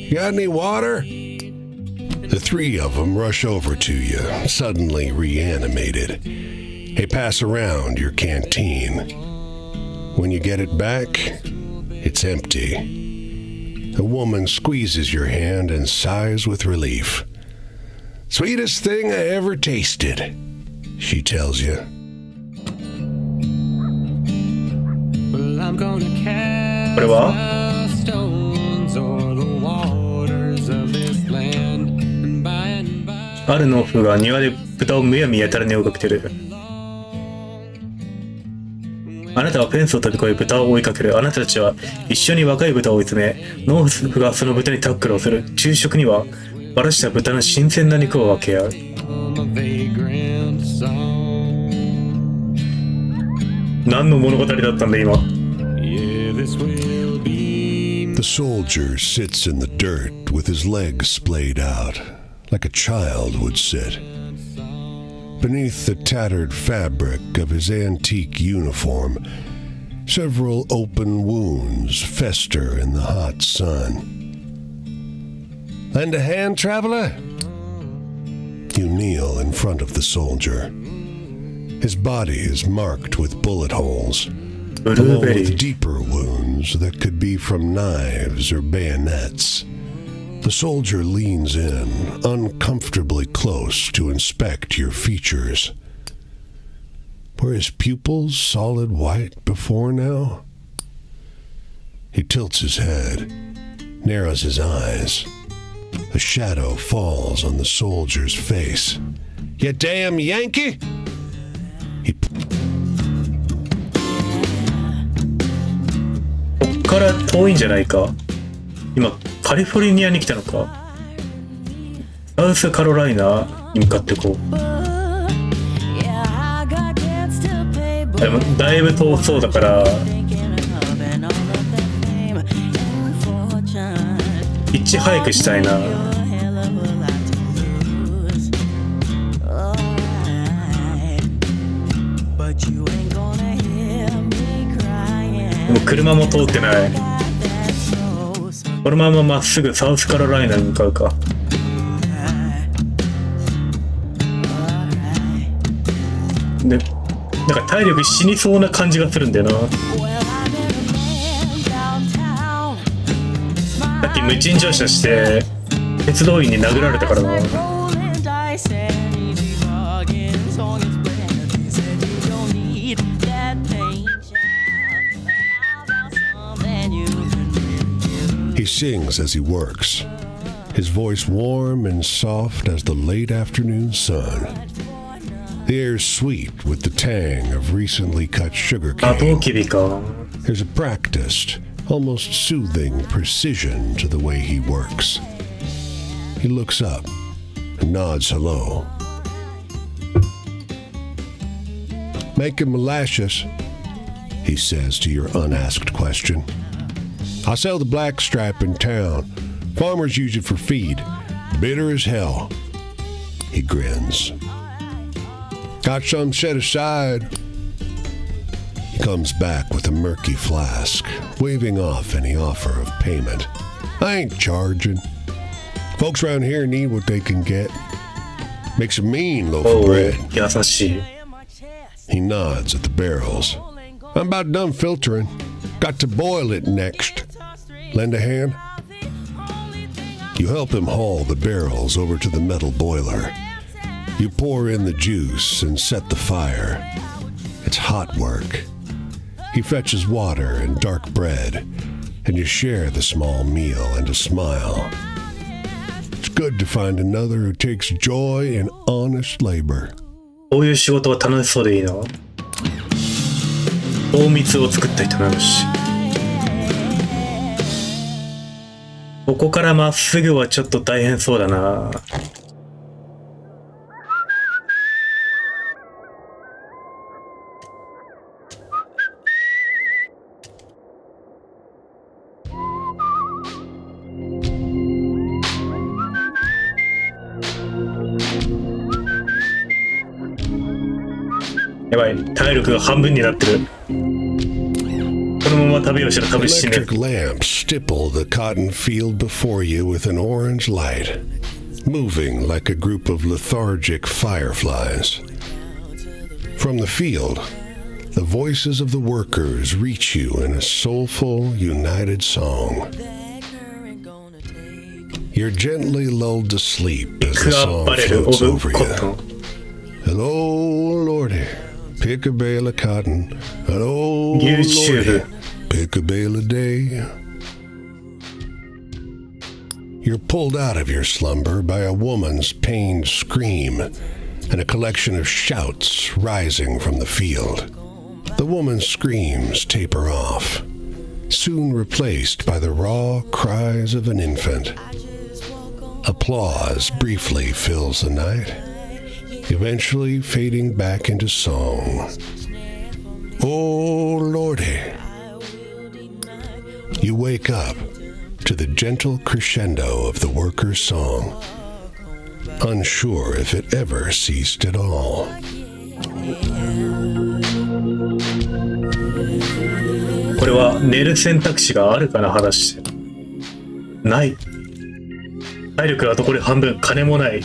You got any water? The three of them rush over to you, suddenly reanimated. They pass around your canteen. When you get it back, it's empty. The woman squeezes your hand and sighs with relief. Sweetest thing I ever tasted, she tells you. What about? ある農夫が庭で豚をむやみやたらに追いかけてる。あなたはフェンスを飛び越え豚を追いかける。あなたたちは一緒に若い豚を追い詰め、農夫がその豚にタックルをする。昼食にはばらした豚の新鮮な肉を分け合う。何の物語だったんだ今。The soldier sits in the dirt with his legs splayed out, like a child would sit. Beneath the tattered fabric of his antique uniform, several open wounds fester in the hot sun. Lend a hand, traveler? You kneel in front of the soldier. His body is marked with bullet holes, along with deeper wounds that could be from knives or bayonets. The soldier leans in, uncomfortably close to inspect your features. Were his pupils solid white before now? He tilts his head, narrows his eyes. A shadow falls on the soldier's face. You damn Yankee! He... こっから遠いんじゃないか。今カリフォルニアに来たのか。サウスカロライナに向かってこう。でもだいぶ遠そうだからヒッチハイクしたいな。でも車も通ってない。このまままっすぐサウスカロライナに向かうか。で、なんか体力死にそうな感じがするんだよな。さっき無賃乗車して鉄道員に殴られたからな。He sings as he works, his voice warm and soft as the late afternoon sun. The air's sweet with the tang of recently cut sugar cane. There's a practiced, almost soothing precision to the way he works. he looks up and nods hello. Make him molasses, he says to your unasked question. I sell the blackstripe in town. Farmers use it for feed. Bitter as hell. He grins. Got some set aside. He comes back with a murky flask, waving off any offer of payment. I ain't charging. Folks around here need what they can get. Makes a mean loaf of bread. 優しい。 He nods at the barrels. I'm about done filtering. Got to boil it next. Lend a hand? You help him haul the barrels over to the metal boiler. You pour in the juice and set the fire. It's hot work. He fetches water and dark bread, and you share the small meal and a smile. It's good to find another who takes joy in honest labor. こういう仕事は楽しそうでいいな。糖蜜を作った人もいるし。ここからまっすぐはちょっと大変そうだな。やばい、体力が半分になってる。このまま食べようしたら多分死ぬ。 Electric lamps stipple the cotton field before you with an orange light, moving like a group of lethargic fireflies. From the field, the voices of the workers reach you in a soulful, united song. You're gently lulled to sleep as the song floats over you. Hello, Lordy, pick a bale of cotton. Hello, Lordy, pick a bale a day. You're pulled out of your slumber by a woman's pained scream and a collection of shouts rising from the field. The woman's screams taper off, soon replaced by the raw cries of an infant. Applause briefly fills the night, eventually fading back into song. Oh, Lordy. You wake up to the gentle crescendo of the worker's song, unsure if it ever ceased at all. これは寝る選択肢があるかな、果たして。ない。体力は残り半分、金もない。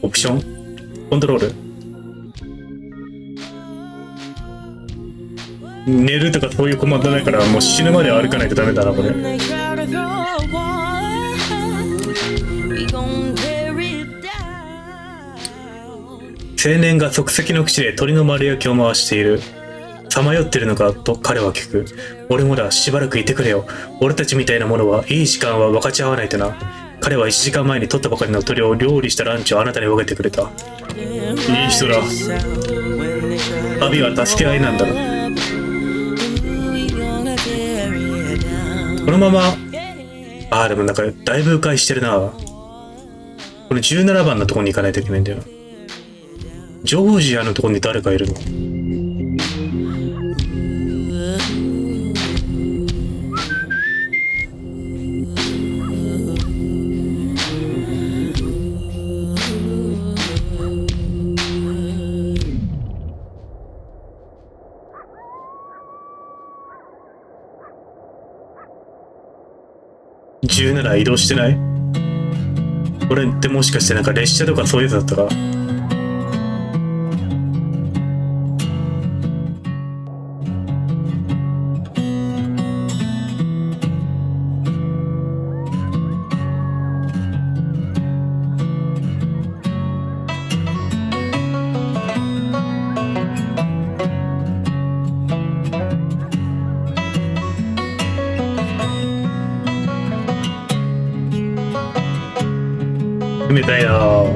オプション？コントロール？寝るとかそういうコマンドないからもう死ぬまで歩かないとダメだな、これ。青年が即席の口で鳥の丸焼きを回している。さまよってるのかと彼は聞く。俺もだ、しばらくいてくれよ。俺たちみたいなものはいい時間は分かち合わないとな。彼は1時間前に取ったばかりの鳥を料理したランチをあなたに分けてくれた。いい人だ。旅は助け合いなんだろ。このまま、でもなんかだいぶ迂回してるな。これ17番のところに行かないといけないんだよ。ジョージアのところに誰かいるの？17移動してない？これってもしかしてなんか列車とかそういうやつだったか？冷たいなぁ。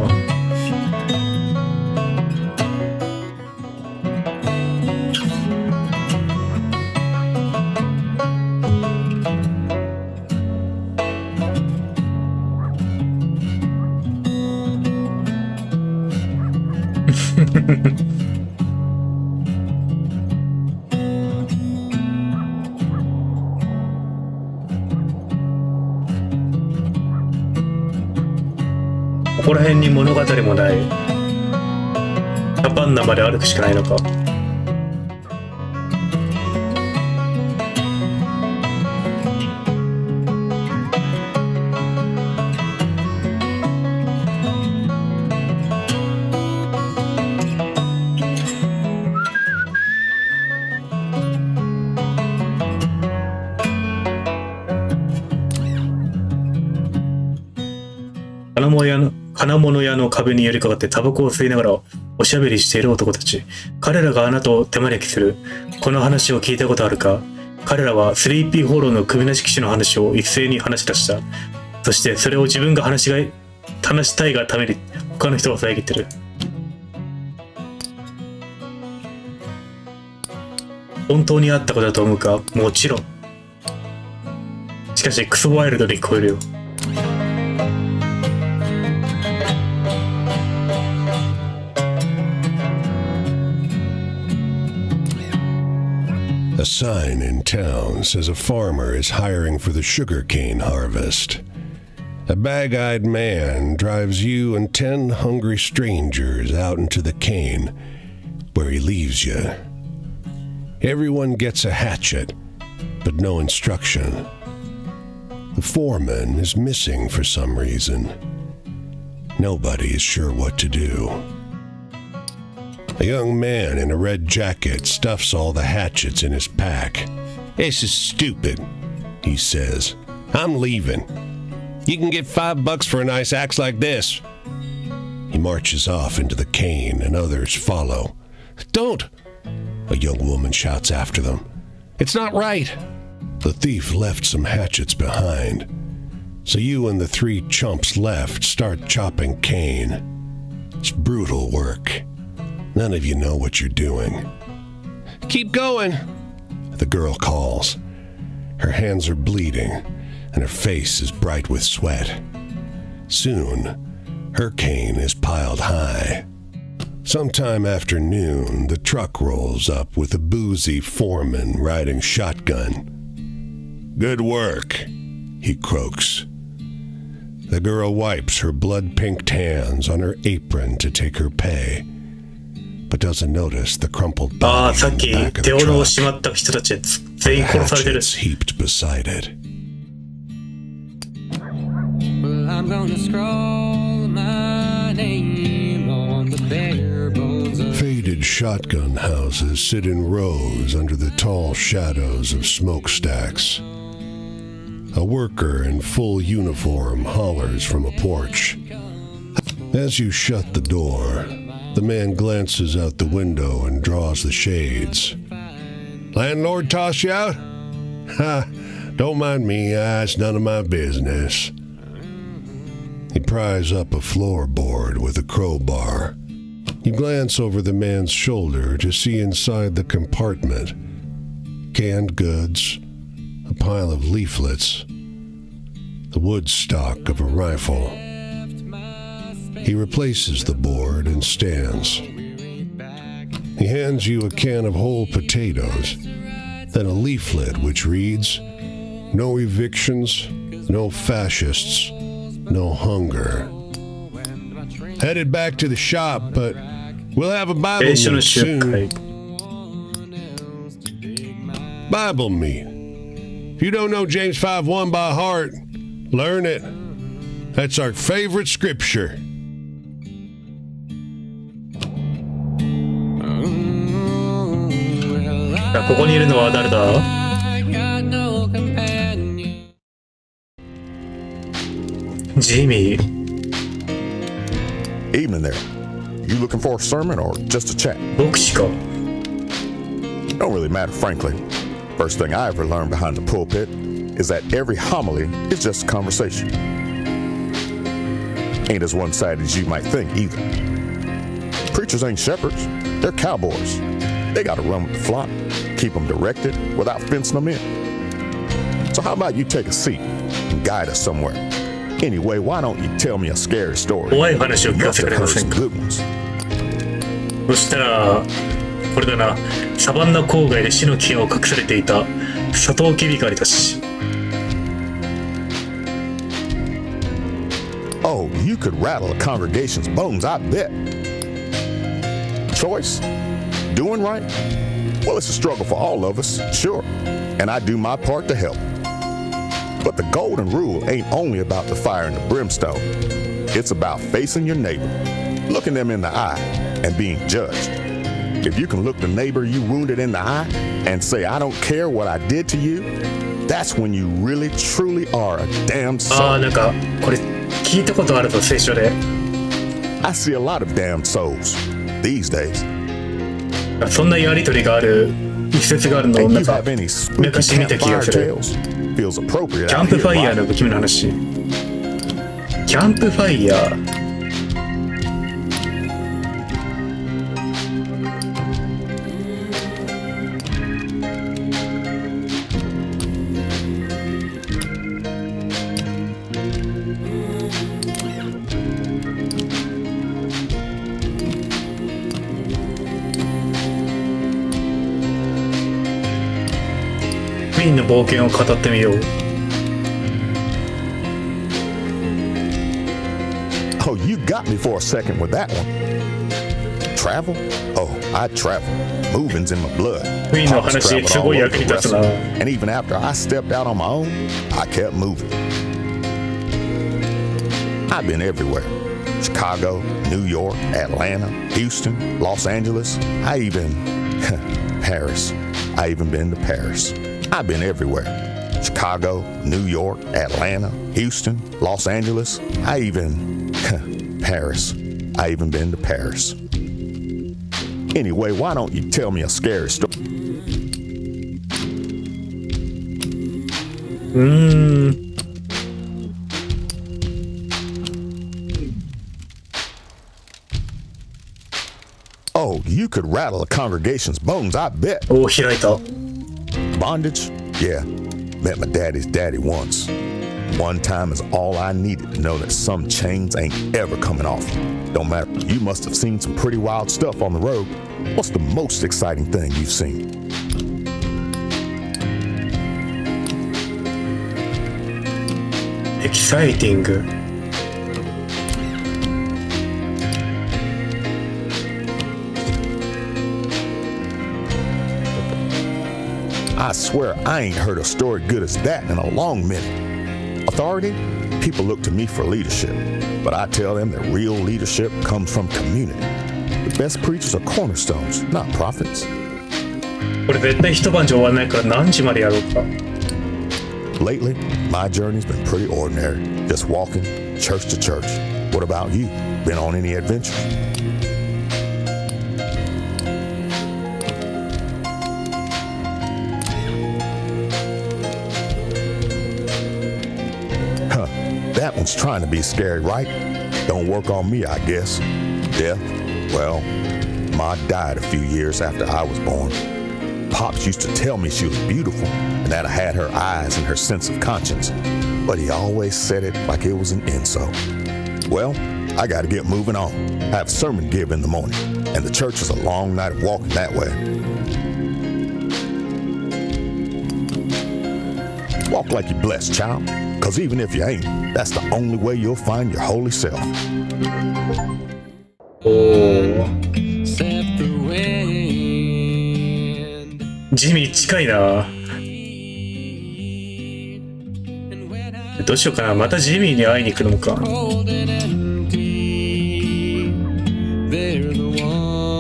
ここら辺に物語もない。サバンナまで歩くしかないのか。金物屋の壁に寄りかかってタバコを吸いながらおしゃべりしている男たち。彼らがあなたを手招きする。この話を聞いたことあるか？彼らは 3P ホローの首なし騎士の話を一斉に話し出した。そしてそれを自分が話したいがために他の人が遮ってる。本当にあったことだと思うか？もちろん。しかしクソワイルドに聞こえるよ。A sign in town says a farmer is hiring for the sugarcane harvest. A bag-eyed man drives you and 10 hungry strangers out into the cane, where he leaves you. Everyone gets a hatchet, but no instruction. The foreman is missing for some reason. Nobody is sure what to do. A young man in a red jacket stuffs all the hatchets in his pack. "This is stupid," he says. "I'm leaving. You can get $5 for a nice axe like this." He marches off into the cane and others follow. "Don't!" a young woman shouts after them. "It's not right." The thief left some hatchets behind, so you and the 3 chumps left start chopping cane. It's brutal work. None of you know what you're doing. "Keep going," the girl calls. Her hands are bleeding, and her face is bright with sweat. Soon, her cane is piled high. Sometime after noon, the truck rolls up with a boozy foreman riding shotgun. "Good work," he croaks. The girl wipes her blood-pinked hands on her apron to take her pay.But doesn't notice the crumpled body さっき in the back of the 手斧を truck. しまった人たち全員殺されてる。 Hatchets heaped beside it. Well, I'm gonna scroll my name on the bare bones of Faded shotgun houses sit in rows under the tall shadows of smokestacks. A worker in full uniform hollers from a porch. As you shut the door,The man glances out the window and draws the shades. "Landlord toss you out? Ha! Don't mind me, it's none of my business." He pries up a floorboard with a crowbar. You glance over the man's shoulder to see inside the compartment. Canned goods, a pile of leaflets, the wood stock of a rifle.He replaces the board and stands. He hands you a can of whole potatoes, then a leaflet which reads, "No evictions, no fascists, no hunger." Headed back to the shop, but we'll have a Bible meet soon. Bible meet. If you don't know James 5:1 by heart, learn it. That's our favorite scripture.ここにいるのは誰だ？ジミー。 Evening there. You looking for a sermon or just a chat? 牧師か。 Don't really matter, frankly. First thing I ever learned behind the pulpit is that every homily is just conversation. Ain't as one-sided as you might think either. Preachers ain't shepherds, they're cowboys. They gotta run with the flock, keep them directed without fencing them in. So how about you take a seat and guide us somewhere? Anyway, why don't you tell me a scary story? 怖い話を聞 You か must せてく have れま heard せん some か？ good ones. そしたらこれだな、サバンナ郊外で死の危険を隠されていたサトウキビ狩りだし。 Oh, you could rattle a congregation's bones, I bet. Choice? Doing right? Well, it's a struggle for all of us, sure, and I do my part to help. But the golden rule ain't only about the fire and the brimstone. It's about facing your neighbor, looking them in the eye, and being judged. If you can look the neighbor you wounded in the eye and say, I don't care what I did to you, that's when you really truly are a damn soul. なんかこれ聞いたことあるぞ、聖書で。 I see a lot of damned souls these days. そんなやりとりがある一節があるのを Hey, なん you か have any spooky 昔見た気 campfire がする。 tales? Feels appropriate キャ out ンプ here, ファイヤー right? の不気味な話。キャンプファイヤー。クイーンの冒険を語ってみよう。 Oh, you got me for a second with that one. Travel? Oh, I travel. Moving's in my blood. クイーンの Pops 話 traveled す all ごい over 役に the 立つ West. な。 And even after I stepped out on my own, I kept moving. I've been everywhere. Chicago, New York, Atlanta, Houston, Los Angeles. I even... Paris. I even been to Paris. I've been everywhere. Chicago, New York, Atlanta, Houston, Los Angeles. I even... Paris. I even been to Paris. Anyway, why don't you tell me a scary story? Oh, you could rattle a congregation's bones, I bet. おお、開いた。 Bondage? Yeah. Met my daddy's daddy once. One time is all I needed to know that some chains ain't ever coming off. Don't matter. You must have seen some pretty wild stuff on the road. What's the most exciting thing you've seen? Exciting. I swear I ain't heard a story good as that in a long minute. Authority? People look to me for leadership, but I tell them that real leadership comes from community. The best preachers are cornerstones, not prophets. これ絶対一晩じゃ終わらないから何時までやろうか。 Lately, my journey's been pretty ordinary. Just walking, church to church. What about you? Been on any adventures? Huh, that one's trying to be scary, right? Don't work on me, I guess. Death? Well, Ma died a few years after I was born. Pops used to tell me she was beautiful and that I had her eyes and her sense of conscience, but he always said it like it was an insult. Well, I gotta get moving on. I have sermon give in the morning, and the church is a long night of walking that way. Walk like you're blessed, child, because even if you ain't, that's the only way you'll find your holy self. おお。 Set the wind ジミー近いな。 and when I どうしようかな。またジミーに会いに行くのか。 cold and empty, they're the ones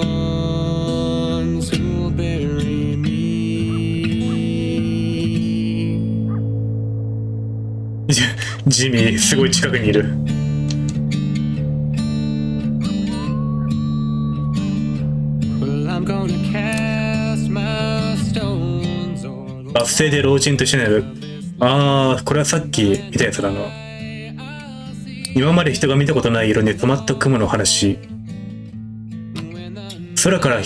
who'll bury me. ジミーすごい近くにいる。 Well, I'm gonna cast my stones o'er the バス停で老人と一緒になる。ああ、これはさっき見たやつだな。今まで人が見たことない色に染まった雲の話。空からの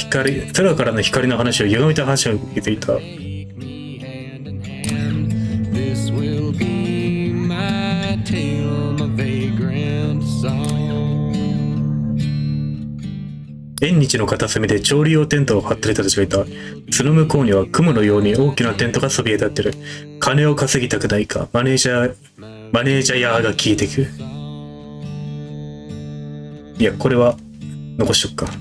光の話を歪めた話を聞いていた。 take me hand in hand. This will be my tale, my vagrant song. 縁日の片隅で調理用テントを張ってる人たちがいた。その向こうには雲のように大きなテントがそびえ立ってる。金を稼ぎたくないか、マネージャーヤーが聞いてく。いや、これは残しとくか。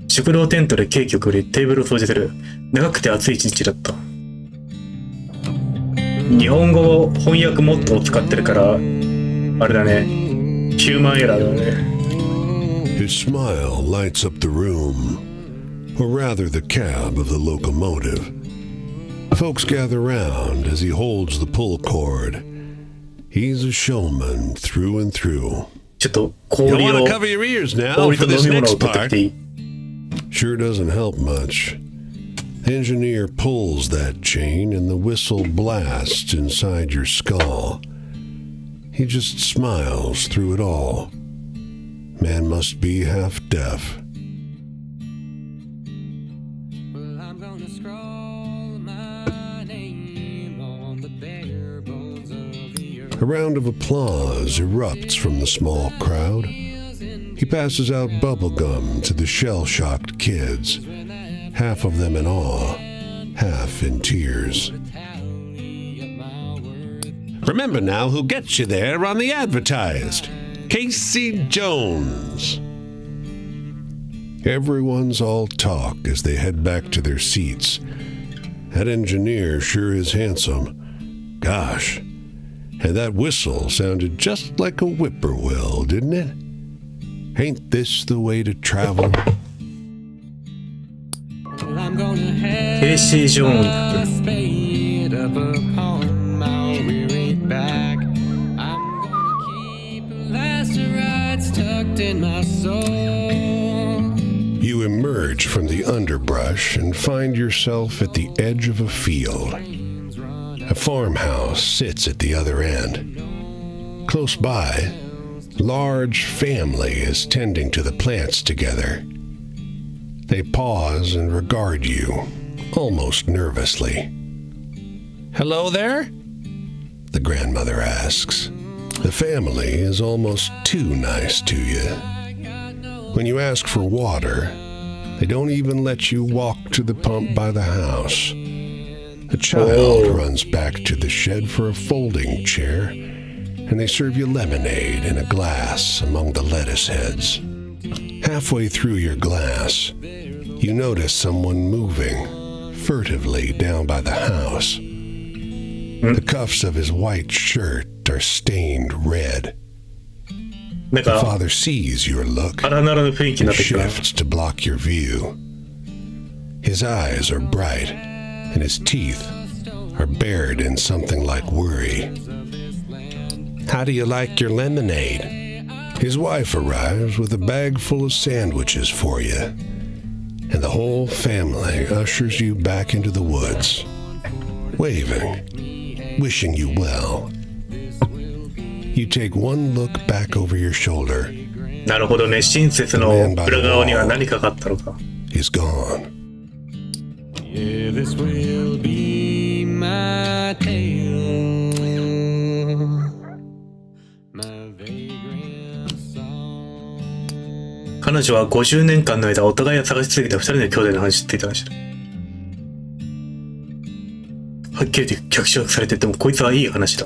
食堂テントでケーキを食り、テーブルを掃除する。長くて暑い一日だった。日本語を翻訳モッドを使ってるから、あれだね。ヒューマンエラーだね。His smile lights up the room, or rather the cab of the locomotive. Folks gather round as he holds the pull cord. He's a showman through and through. ちょっと You 氷 want を to cover your ears now 氷 for と飲 this み物を next 取ってき part? ていい？ Sure doesn't help much. The engineer pulls that chain and the whistle blasts inside your skull. He just smiles through it all. Man must be half deaf. Well, I'm gonna scroll my name on the bare bones of the earth. A round of applause erupts from the small crowd. He passes out bubble gum to the shell-shocked kids, half of them in awe, half in tears. Remember now who gets you there on the advertised. Casey Jones. Everyone's all talk as they head back to their seats. That engineer sure is handsome. Gosh, and that whistle sounded just like a whippoorwill, didn't it? Ain't this the way to travel? Well, I'm gonna have Casey Jones. a spade up upon my weary back. I'm gonna keep lacerates tucked in my soul. You emerge from the underbrush and find yourself at the edge of a field. A farmhouse sits at the other end. Close by, large family is tending to the plants together. They pause and regard you, almost nervously. Hello there? The grandmother asks. The family is almost too nice to you. When you ask for water, they don't even let you walk to the pump by the house. A child runs back to the shed for a folding chair, and they serve you lemonade in a glass among the lettuce heads. Halfway through your glass, you notice someone moving furtively down by the house. The cuffs of his white shirt are stained red. なん The か father sees your look 荒ならぬ雰囲気にな and ってきたな。 shifts to block your view. His eyes are bright, and his teeth are bared in something like worry. How do you like your lemonade? His wife arrives with a bag full of sandwiches for you, and the whole family ushers you back into the woods, waving, wishing you well. You take one look back over your shoulder. なるほどね。親切の裏側には何かがあったのか。 He's gone. Yeah, this will be my tale. My vagrant song. 彼女は50年間の間お互いを探し続けた2人の兄弟の話していた話だ。はっきりと脚色されててもこいつはいい話だ。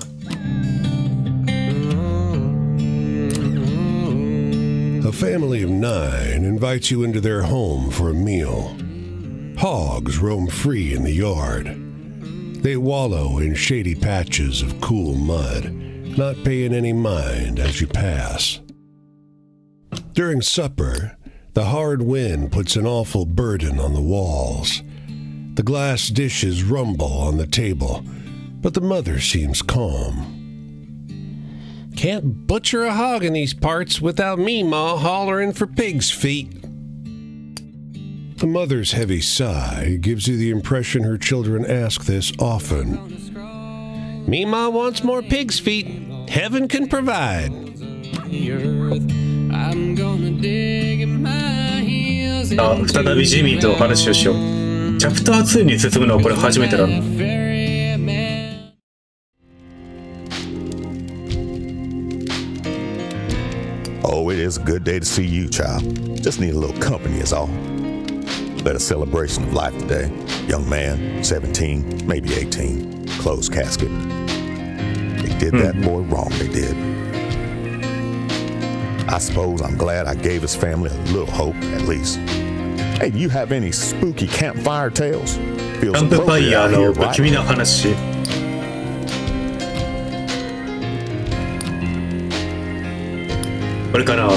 A family of 9 invites you into their home for a meal. Hogs roam free in the yard. They wallow in shady patches of cool mud, not paying any mind as you pass. During supper, the hard wind puts an awful burden on the walls. The glass dishes rumble on the table, but the mother seems calm. Can't butcher a hog in these parts without me, Ma, hollering for pig's feet. The mother's heavy sigh gives you the impression her children ask this often. Me, Ma, wants more pig's feet. Heaven can provide. The earth. I'm gonna dig in my heels あ、再びジミーとお話をしよう。チャプター2に進むのはこれ初めてだな。Oh, it is a good day to see you, child. Just need a little company is all. Led a celebration of life today. Young man, 17, maybe 18. Closed casket. They did that boy wrong, they did. I suppose I'm glad I gave his family a little hope, at least. Hey, do you have any spooky campfire tales? キ Feels ャンプファイ appropriate ヤー out の here, 不 right? 気味な話。これかな。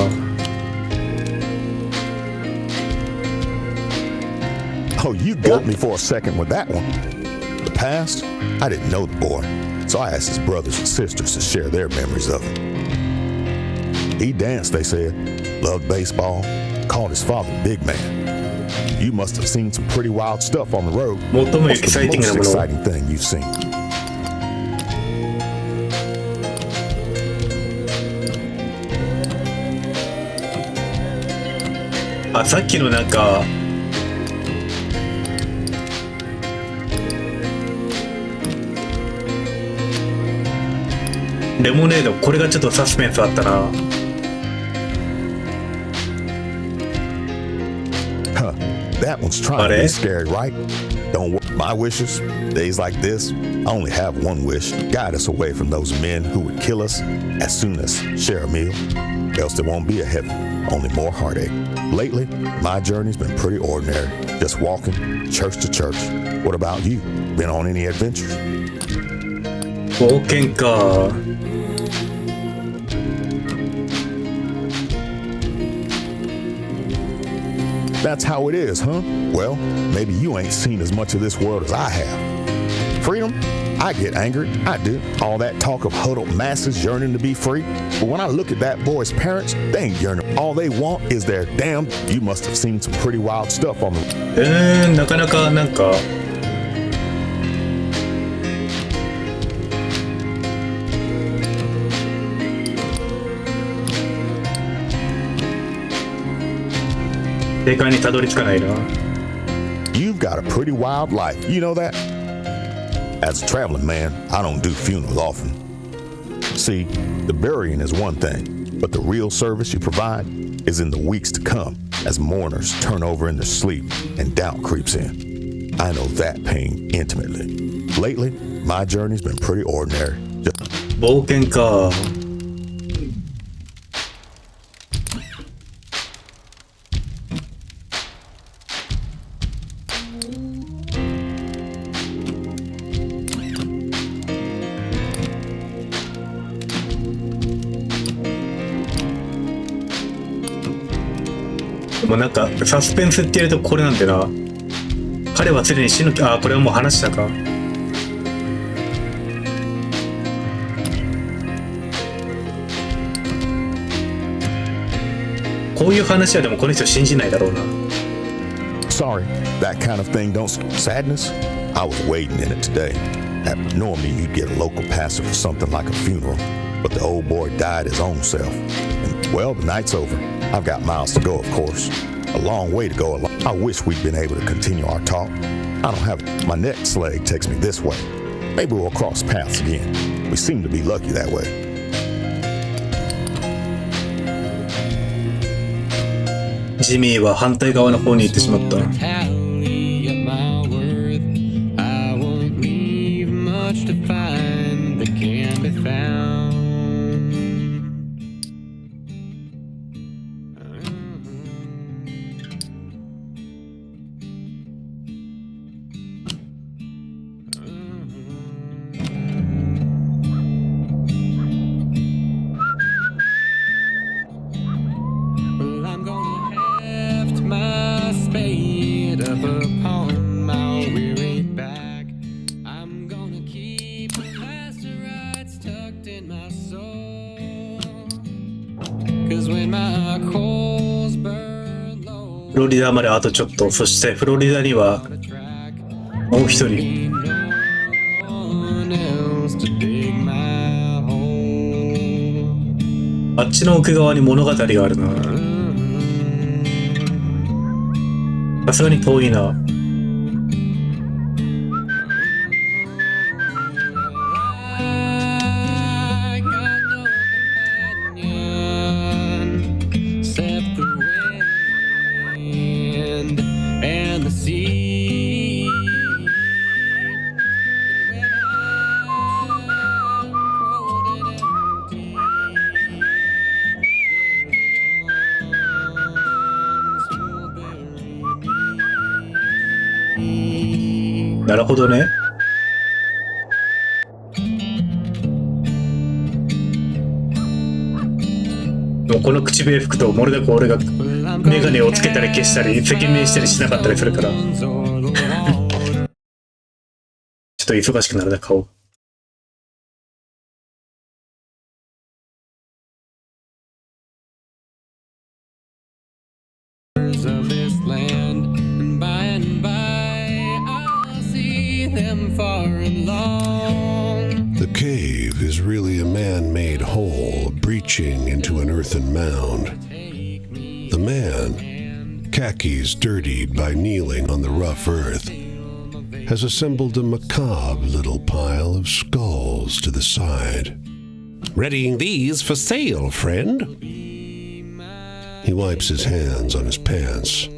Oh, you got me for a second with that one. The past? I didn't know the boy, so I asked his brothers and sisters to share their memories of him. He danced, they said, loved baseball, called his father Big Man. You must have seen some pretty wild stuff on the road. 最も What's エキサ the イティングな most もの。 exciting thing you've seen? あ、さっきのなんかレモネード、これがちょっとサスペンスあったな。 Huh, that one's trying to be scary, right? Don't worry. My wishes, days like this, I only have one wish. Guide us away from those men who would kill us as soon as share a meal. Else there won't be a heaven, only more heartache. Lately, my journey's been pretty ordinary. Just walking, church to church. What about you? Been on any adventures? 冒険か。 That's how it is, huh? Well, maybe you ain't seen as much of this world as I have. Freedom? I get angry. I do. All that talk of huddled masses yearning to be free. But when I look at that boy's parents, they ain't yearning. All they want is their damn. You must have seen some pretty wild stuff on the. なかなかなんか。 正解にたどり着かないな。 You've got a pretty wild life. You know that? As a traveling man, I don't do funerals often. See, the burying is one thing, but the real service you provide is in the weeks to come as mourners turn over in their sleep and doubt creeps in. I know that pain intimately. Lately, my journey's been pretty ordinary. Just 冒険か。 もうなんかサスペンスってやるとこれなんてな。彼は常に死ぬ。あ、これはもう話したか。こういう話はでもこの人信じないだろうな。 Sorry, that kind of thing don't. Sadness? I was waiting in it today. Normally you'd get a local pastor for something like a funeral, but the old boy died his own self. And, well, the night's over. I've got miles to go, of course. A long way to go. I wish we'd been able to continue our talk. I don't have. My next leg takes me this way. Maybe we'll cross paths again. We seem to be lucky that way. ジミーは反対側の方に行ってしまった。 Tally of my worth. I won't leave much to find that can be found. Well, I'm gonna heft my spade up upon my weary back. I'm gonna keep the master rights tucked in my soul. 'Cause when my coals burn low, フロリダまであとちょっと。そしてフロリダには the track もう一人。 ain't no one else to dig my hole. あっちの奥側に物語があるな。さすがに遠いな。 I got no companion. なるほどね。もうこの口笛吹くと漏れなく俺がメガネをつけたり消したり赤面したりしなかったりするからちょっと忙しくなるな顔。of this land, and by I'll see them far and long. The cave is really a man-made hole breaching into an earthen mound. The man, khakis dirtied by kneeling on the rough earth, has assembled a macabre little pile of skulls to the side. Readying these for sale, friend. He wipes his hands on his pants.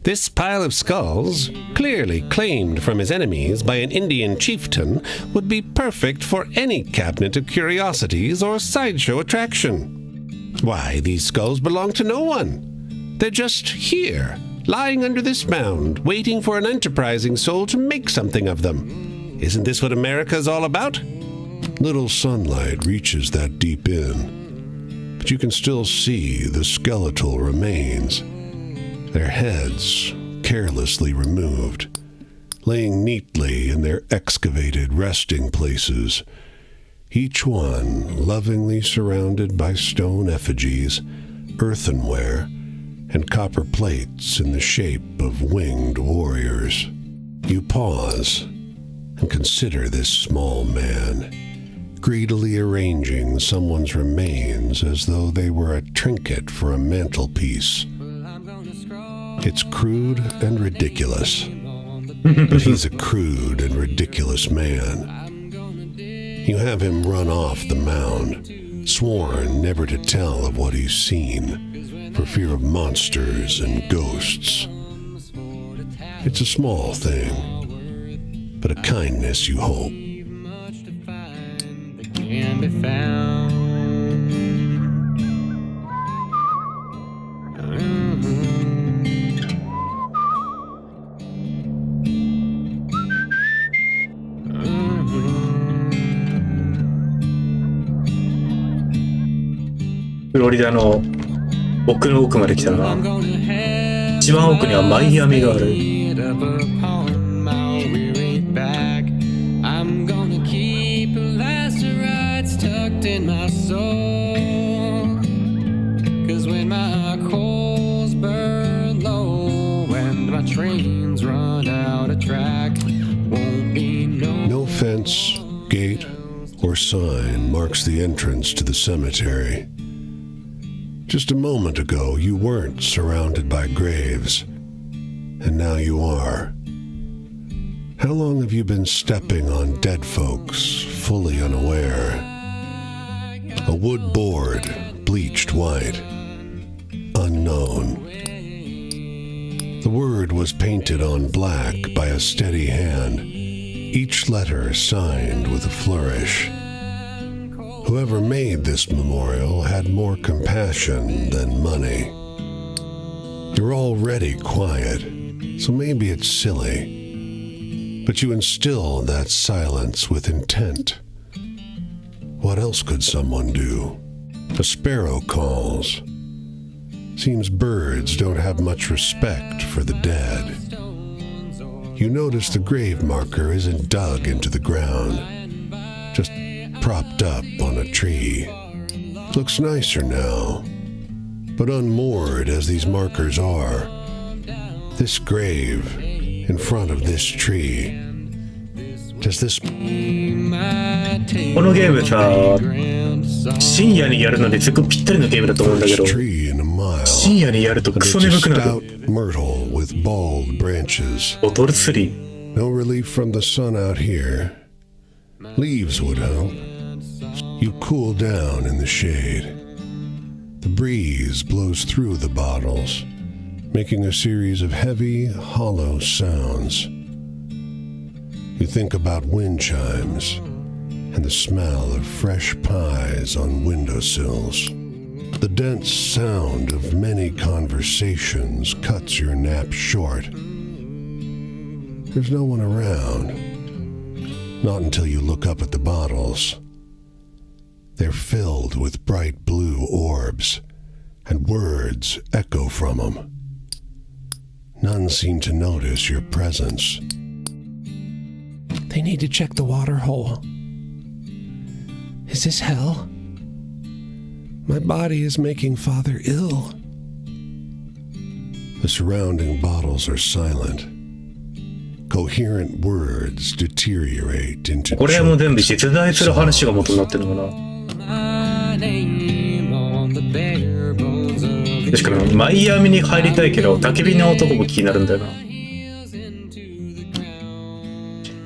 This pile of skulls, clearly claimed from his enemies by an Indian chieftain, would be perfect for any cabinet of curiosities or sideshow attraction. Why, these skulls belong to no one. They're just here, lying under this mound, waiting for an enterprising soul to make something of them. Isn't this what America's all about? Little sunlight reaches that deep in, but you can still see the skeletal remains, their heads carelessly removed, laying neatly in their excavated resting places, each one lovingly surrounded by stone effigies, earthenware, and copper plates in the shape of winged warriors. You pause and consider this small man, greedily arranging someone's remains as though they were a trinket for a mantelpiece. It's crude and ridiculous, but he's a crude and ridiculous man. You have him run off the mound, sworn never to tell of what he's seen, for fear of monsters and ghosts. It's a small thing, but a kindness you hope. Can be found. フロリダの奥の奥まで来たな。一番奥にはマイアミがある。In my soul, 'cause when my coals burn low and my trains run out of track, won't be No fence, gate, or sign marks the entrance to the cemetery. Just a moment ago, you weren't surrounded by graves, and now you are. How long have you been stepping on dead folks, fully unaware? A wood board, bleached white. Unknown. The word was painted on black by a steady hand, each letter signed with a flourish. Whoever made this memorial had more compassion than money. You're already quiet, so maybe it's silly, but you instill that silence with intent. What else could someone do? A sparrow calls. Seems birds don't have much respect for the dead. You notice the grave marker isn't dug into the ground, just propped up on a tree. Looks nicer now, but unmoored as these markers are, this grave in front of this tree, does this... このゲームさ、深夜にやるのにすごくぴったりのゲームだと思うんだけど、深夜にやるとクソ眠くなる。ボトル3。No relief from the sun out here. Leaves would help. You cool down in the shade. The breeze blows through the bottles, making a series of heavy, hollow sounds. You think about wind chimes and the smell of fresh pies on windowsills. The dense sound of many conversations cuts your nap short. There's no one around. Not until you look up at the bottles. They're filled with bright blue orbs, and words echo from them. None seem to notice your presence. They need to check the water hole. Is this hell? My body is making Father ill. The surrounding bottles are silent. Coherent words deteriorate into これはもう全部 chokes, 実在する話が元になってるのかな。 My name on the bare bones of the 確かにマイアミに入りたいけど焚き火の男も気になるんだよな。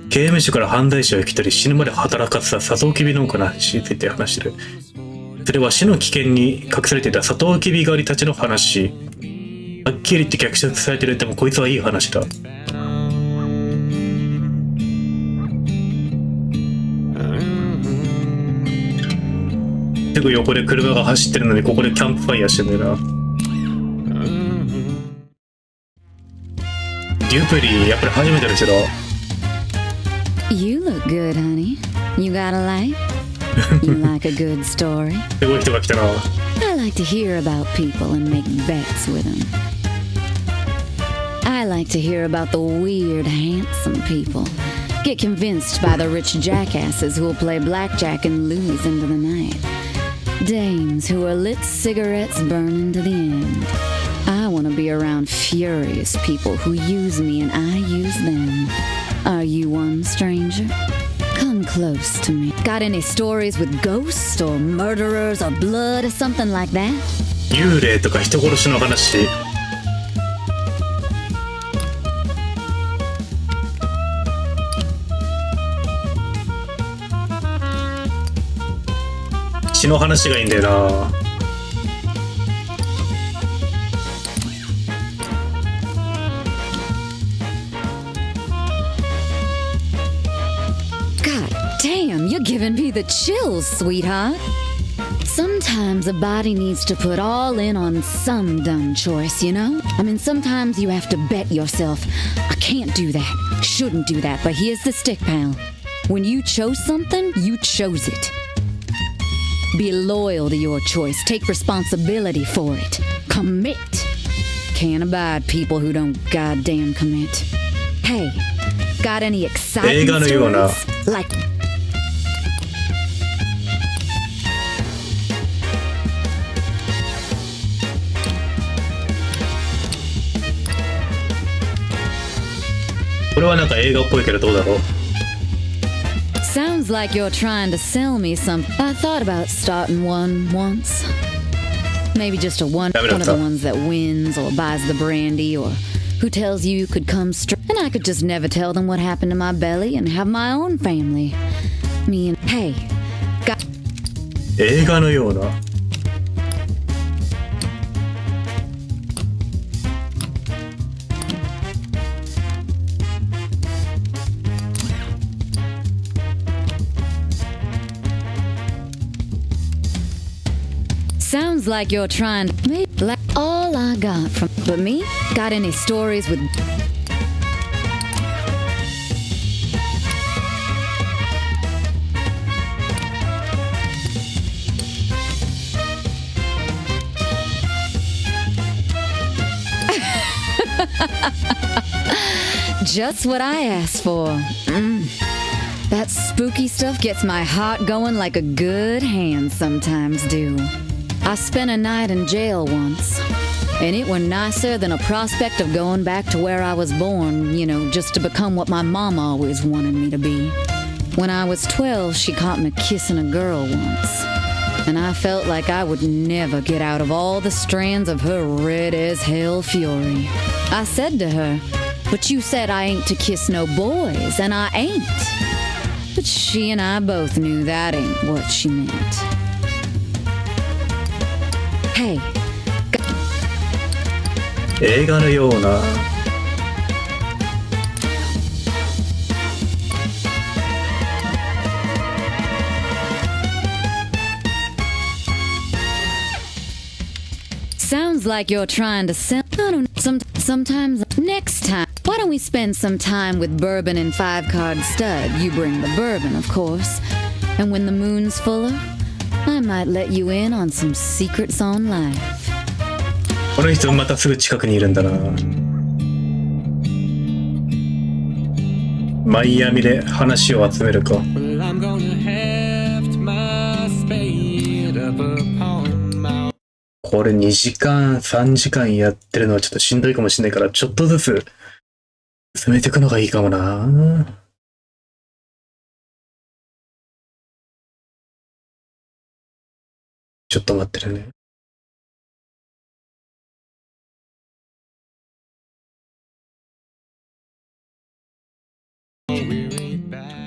刑務所から犯罪者を生きたり死ぬまで働かせたサトウキビ農家の話について話してる。それは死の危険に隠されていたサトウキビ狩りたちの話。はっきり言って脚色されてる。でもこいつはいい話だ。すぐ横で車が走ってるのにここでキャンプファイヤーしてんだよな。デュプリーやっぱり初めての人だ。You look good, honey. You got a life? You like a good story? すごい人が来たな。I like to hear about people and make bets with them. I like to hear about the weird, handsome people. Get convinced by the rich jackasses who'll play blackjack and lose into the night. Dames who are lit cigarettes burning to the end. I want to be around furious people who use me and I use them. Are you one, stranger? Come close to me. Got any stories with ghosts or murderers or blood or something like that? 幽霊とか人殺しの話。血の話がいいんだよな。Damn, you're giving me the chills, sweetheart. Sometimes a body needs to put all in on some dumb choice, you know? I mean, sometimes you have to bet yourself, I can't do that, shouldn't do that, but here's the stick, pal. When you chose something, you chose it. Be loyal to your choice. Take responsibility for it. Commit. Can't abide people who don't goddamn commit. Hey, got any exciting 映画のような stories? Like... これはなんか映画っぽいけどどうだろう。 Sounds like you're trying to sell me some. I thought about starting one once. Maybe just one of the ones that wins or buys the brandy or who tells you could come straight. And I could just never tell them what happened to my belly and have my own family. Me and hey, got 映画のような。 Sounds like you're trying to make like all I got from. But me? Got any stories with. Just what I asked for. That spooky stuff gets my heart going like a good hand sometimes do. I spent a night in jail once, and it were nicer than a prospect of going back to where I was born, you know, just to become what my mom always wanted me to be. When I was 12, she caught me kissing a girl once, and I felt like I would never get out of all the strands of her red-as-hell fury. I said to her, "But you said I ain't to kiss no boys, and I ain't." But she and I both knew that ain't what she meant. Hey. 映画のような。 Sounds like you're trying to sell. I don't know. Sometimes next time. Why don't we spend some time with bourbon and 5-card stud? You bring the bourbon, of course. And when the moon's fuller, I might let you in on some secrets on life. この人またすぐ近くにいるんだな。マイアミで話を集めるか。Well, I'm gonna heft my spade up upon my これ2時間3時間やってるのはちょっとしんどいかもしれないからちょっとずつ進めていくのがいいかもな。ちょっと待ってるね。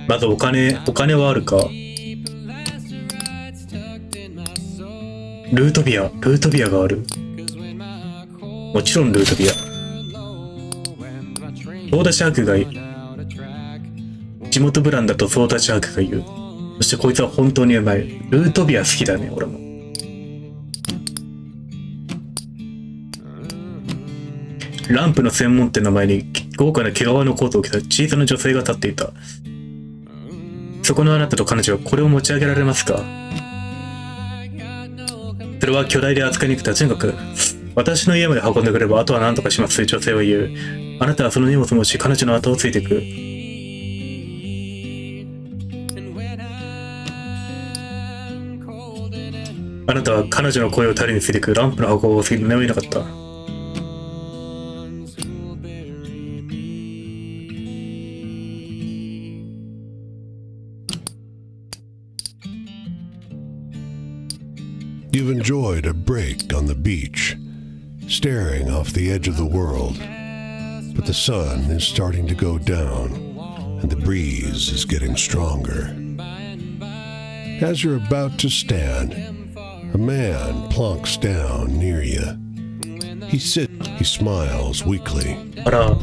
まずお金はあるか。ルートビアがある。もちろんルートビア。ソーダシャークがいる。地元ブランだとソーダシャークがいる。そしてこいつは本当にうまい。ルートビア好きだね、俺も。ランプの専門店の前に豪華な毛皮のコートを着た小さな女性が立っていた。そこのあなたと彼女はこれを持ち上げられますか？それは巨大で扱いにくくて、とにかく私の家まで運んでくればあとは何とかしますと女性は言う。あなたはその荷物を持ち彼女の後をついていく。あなたは彼女の声を頼りについていく。ランプの箱を過ぎて眠れなかった。You've enjoyed a break on the beach, staring off the edge of the world. But the sun is starting to go down, and the breeze is getting stronger. As you're about to stand, a man plonks down near you. He smiles weakly. あら、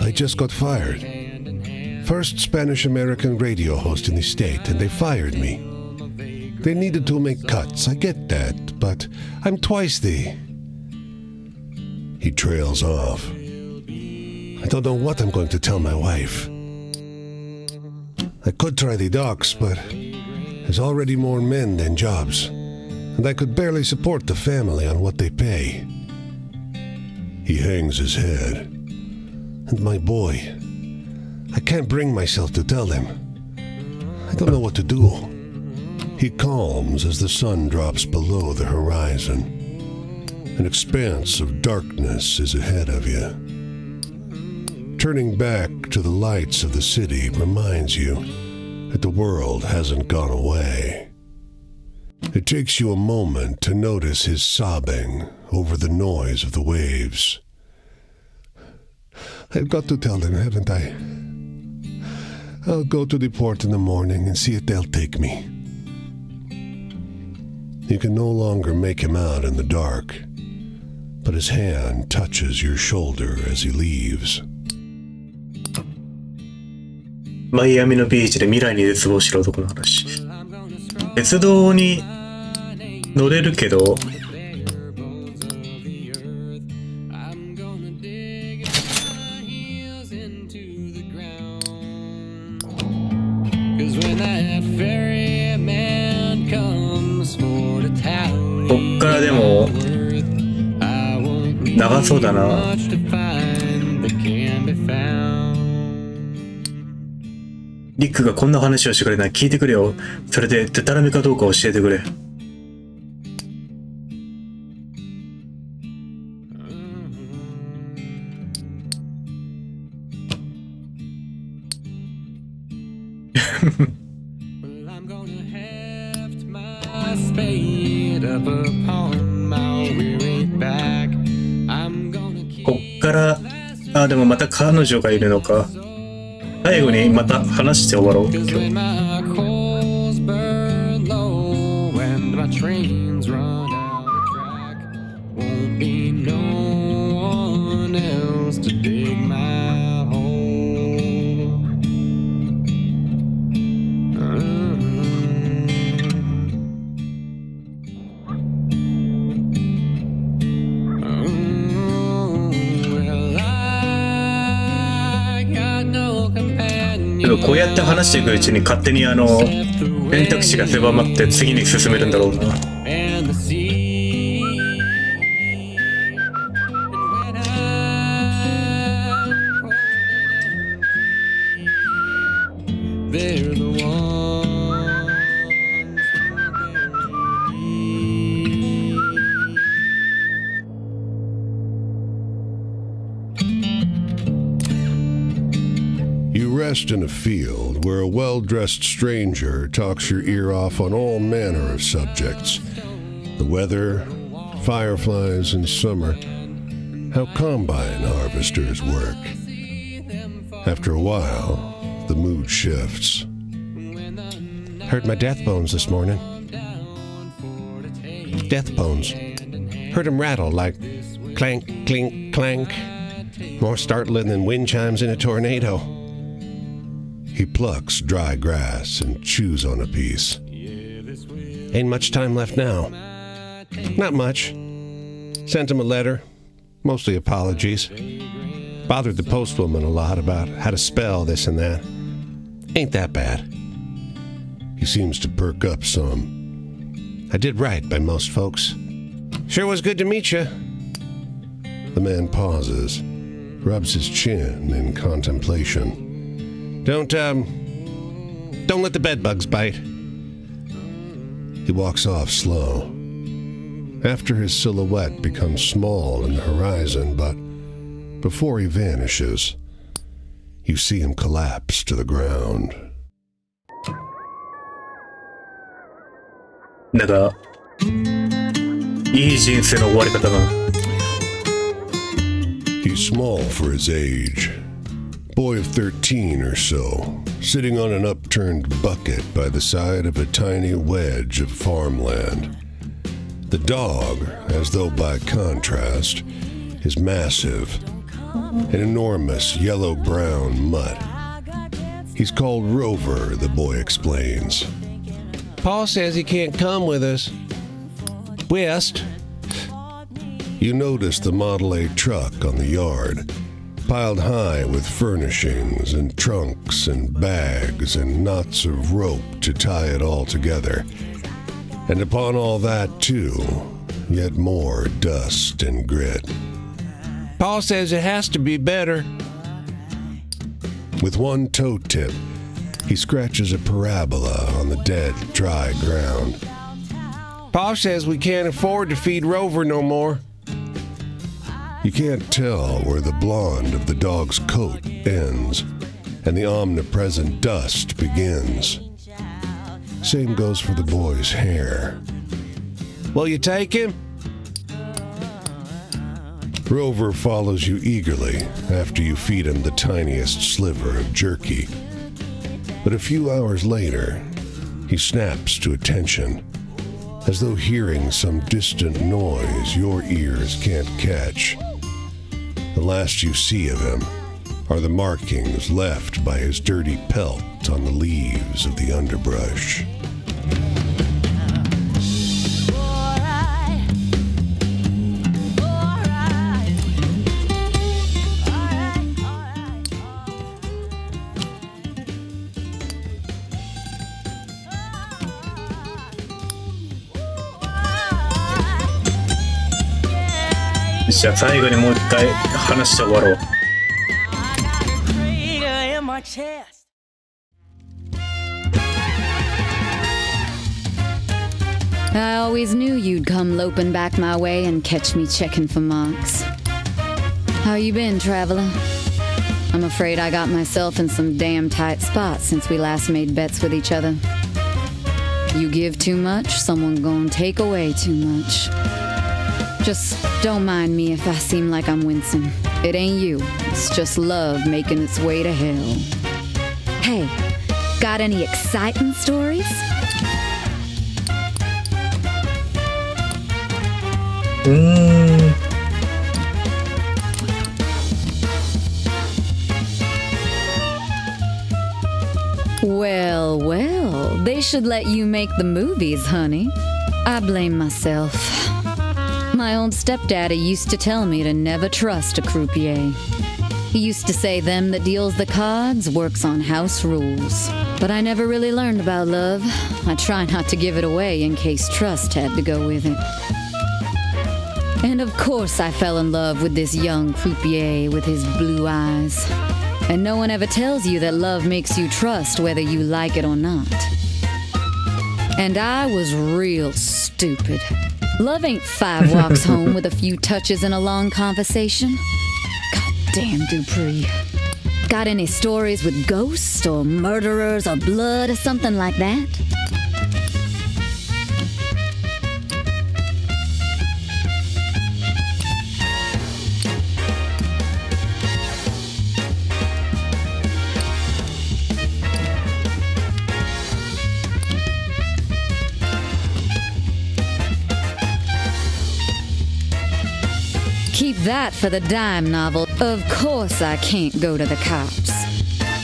I just got fired. First Spanish-American radio host in the state, and they fired me. They needed to make cuts, I get that, but I'm twice the... He trails off. I don't know what I'm going to tell my wife. I could try the docks, but there's already more men than jobs, and I could barely support the family on what they pay. He hangs his head. And my boy, I can't bring myself to tell them. I don't know what to do. He calms as the sun drops below the horizon. An expanse of darkness is ahead of you. Turning back to the lights of the city reminds you that the world hasn't gone away. It takes you a moment to notice his sobbing over the noise of the waves. I've got to tell them, haven't I? I'll go to the port in the morning and see if they'll take me. You can no longer make him out in the dark, but his hand touches your shoulder as he leaves. マイアミのビーチで未来に絶望してる男の話。鉄道に乗れるけど、こっからでも長そうだな。リックがこんな話をしてくれない。聞いてくれよ。それでデタラメかどうか教えてくれ。こっからでもまた彼女がいるのか。最後にまた話して終わろう。今日なんかこうやって話していくうちに勝手に選択肢が狭まって次に進めるんだろうな。and the sea. And when they're the ones who You rest in a field where a well-dressed stranger talks your ear off on all manner of subjects. The weather, fireflies in summer, how combine harvesters work. After a while, the mood shifts. Heard my death bones this morning. Death bones. Heard them rattle like clank, clink, clank. More startling than wind chimes in a tornado. He plucks dry grass and chews on a piece. Ain't much time left now. Not much. Sent him a letter, mostly apologies. Bothered the postwoman a lot about how to spell this and that. Ain't that bad. He seems to perk up some. I did right by most folks. Sure was good to meet you. The man pauses, rubs his chin in contemplation. Don't let the bedbugs bite. He walks off slow. After his silhouette becomes small in the horizon, but before he vanishes, you see him collapse to the ground. なんかいい人生の終わり方だな。 He's small for his age. Boy of 13 or so, sitting on an upturned bucket by the side of a tiny wedge of farmland. The dog, as though by contrast, is massive, an enormous yellow-brown mutt. He's called Rover, the boy explains. Paul says he can't come with us. West. You notice the Model A truck on the yard, piled high with furnishings and trunks and bags and knots of rope to tie it all together. And upon all that, too, yet more dust and grit. Paul says it has to be better. With one toe tip, he scratches a parabola on the dead, dry ground. Paul says we can't afford to feed Rover no more. You can't tell where the blonde of the dog's coat ends and the omnipresent dust begins. Same goes for the boy's hair. Will you take him? Rover follows you eagerly after you feed him the tiniest sliver of jerky. But a few hours later, he snaps to attention, as though hearing some distant noise your ears can't catch. The last you see of him are the markings left by his dirty pelt on the leaves of the underbrush. Alright. じゃあ最後にもう一回話して終わろう。I always knew you'd come loping back my way and catch me checking for marks. How you been, traveler? I'm afraid I got myself in some damn tight spots since we last made bets with each other. You give too much, someone gonna take away too much. Just don't mind me if I seem like I'm wincing. It ain't you, it's just love making its way to hell. Hey, got any exciting stories? Well, well, they should let you make the movies, honey. I blame myself. My old stepdaddy used to tell me to never trust a croupier. He used to say them that deals the cards works on house rules. But I never really learned about love. I try not to give it away in case trust had to go with it. And of course I fell in love with this young croupier with his blue eyes. And no one ever tells you that love makes you trust whether you like it or not. And I was real stupid. Love ain't 5 walks home with a few touches and a long conversation. Damn, Dupree. Got any stories with ghosts or murderers or blood or something like that? Keep that for the dime novel. Of course I can't go to the cops.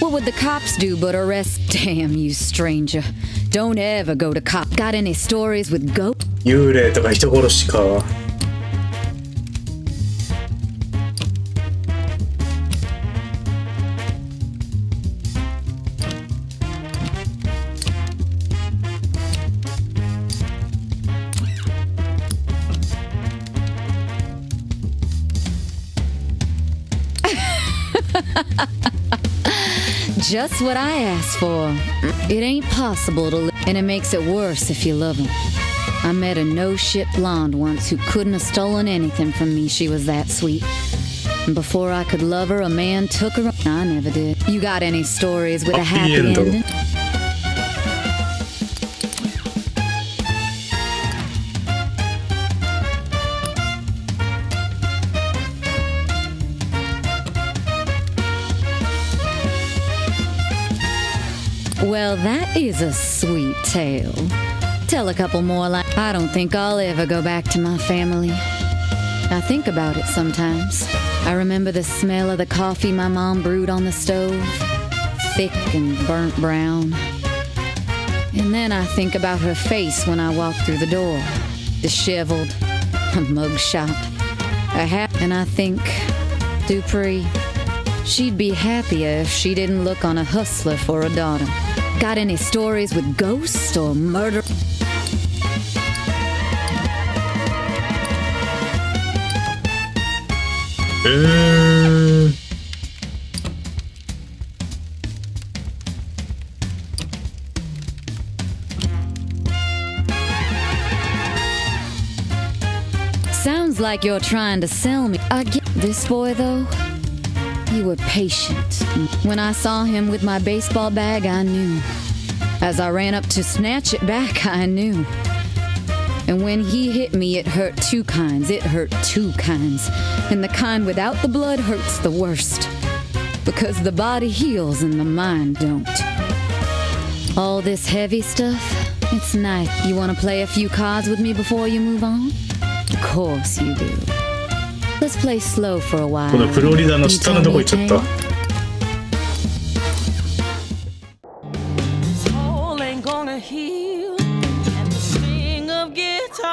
What would the cops do but arrest? Damn you, stranger. Don't ever go to cop. Got any stories with ghosts? 幽霊とか人殺しか。Just what I asked for. It ain't possible to live, and it makes it worse if you love him. I met a no-shit blonde once who couldn't have stolen anything from me. She was that sweet. And before I could love her, a man took her. I never did. You got any stories with a happy ending? Well, that is a sweet tale. Tell a couple more like I don't think I'll ever go back to my family. I think about it sometimes. I remember the smell of the coffee my mom brewed on the stove, thick and burnt brown. And then I think about her face when I walked through the door, disheveled, a mugshot, a hat, and I think, Dupree, she'd be happier if she didn't look on a hustler for a daughter. Got any stories with ghosts or murder? Sounds like you're trying to sell me. I get this boy though. You were patient. When I saw him with my baseball bag, I knew. As I ran up to snatch it back, I knew. And when he hit me, it hurt 2 kinds. It hurt 2 kinds. And the kind without the blood hurts the worst. Because the body heals and the mind don't. All this heavy stuff, it's nice. You want to play a few cards with me before you move on? Of course you do. Let's play slow for a while. このフロリダの下のとこ行っちゃった。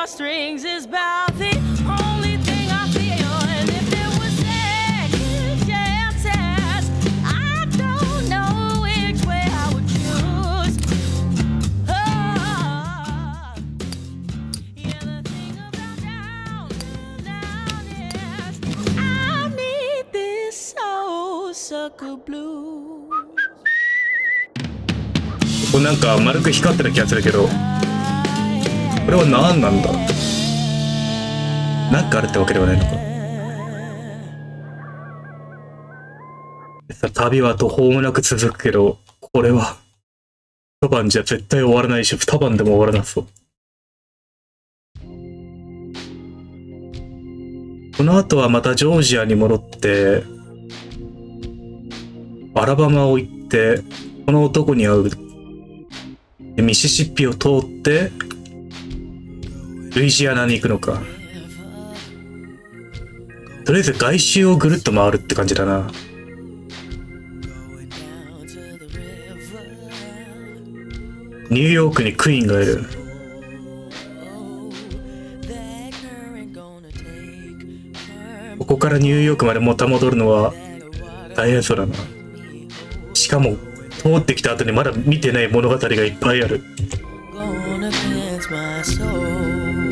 Strings is about the only thing I feel, and if there was second chances, I don't know which way I would choose. Oh, yeah, the thing about down is I need this soul sucker blue. これなんか丸く光ってる気がするけど。これは何なんだ。なんかあるってわけではないのか。さあ旅は途方もなく続くけど、これは一晩じゃ絶対終わらないし、二晩でも終わらなそう。この後はまたジョージアに戻ってアラバマを行ってこの男に会う。でミシシッピを通ってルイジアナに行くのか。とりあえず外周をぐるっと回るって感じだな。ニューヨークにクイーンがいる。ここからニューヨークまでまた戻るのは大変そうだな。しかも通ってきた後にまだ見てない物語がいっぱいある。Gonna cleanse my soul.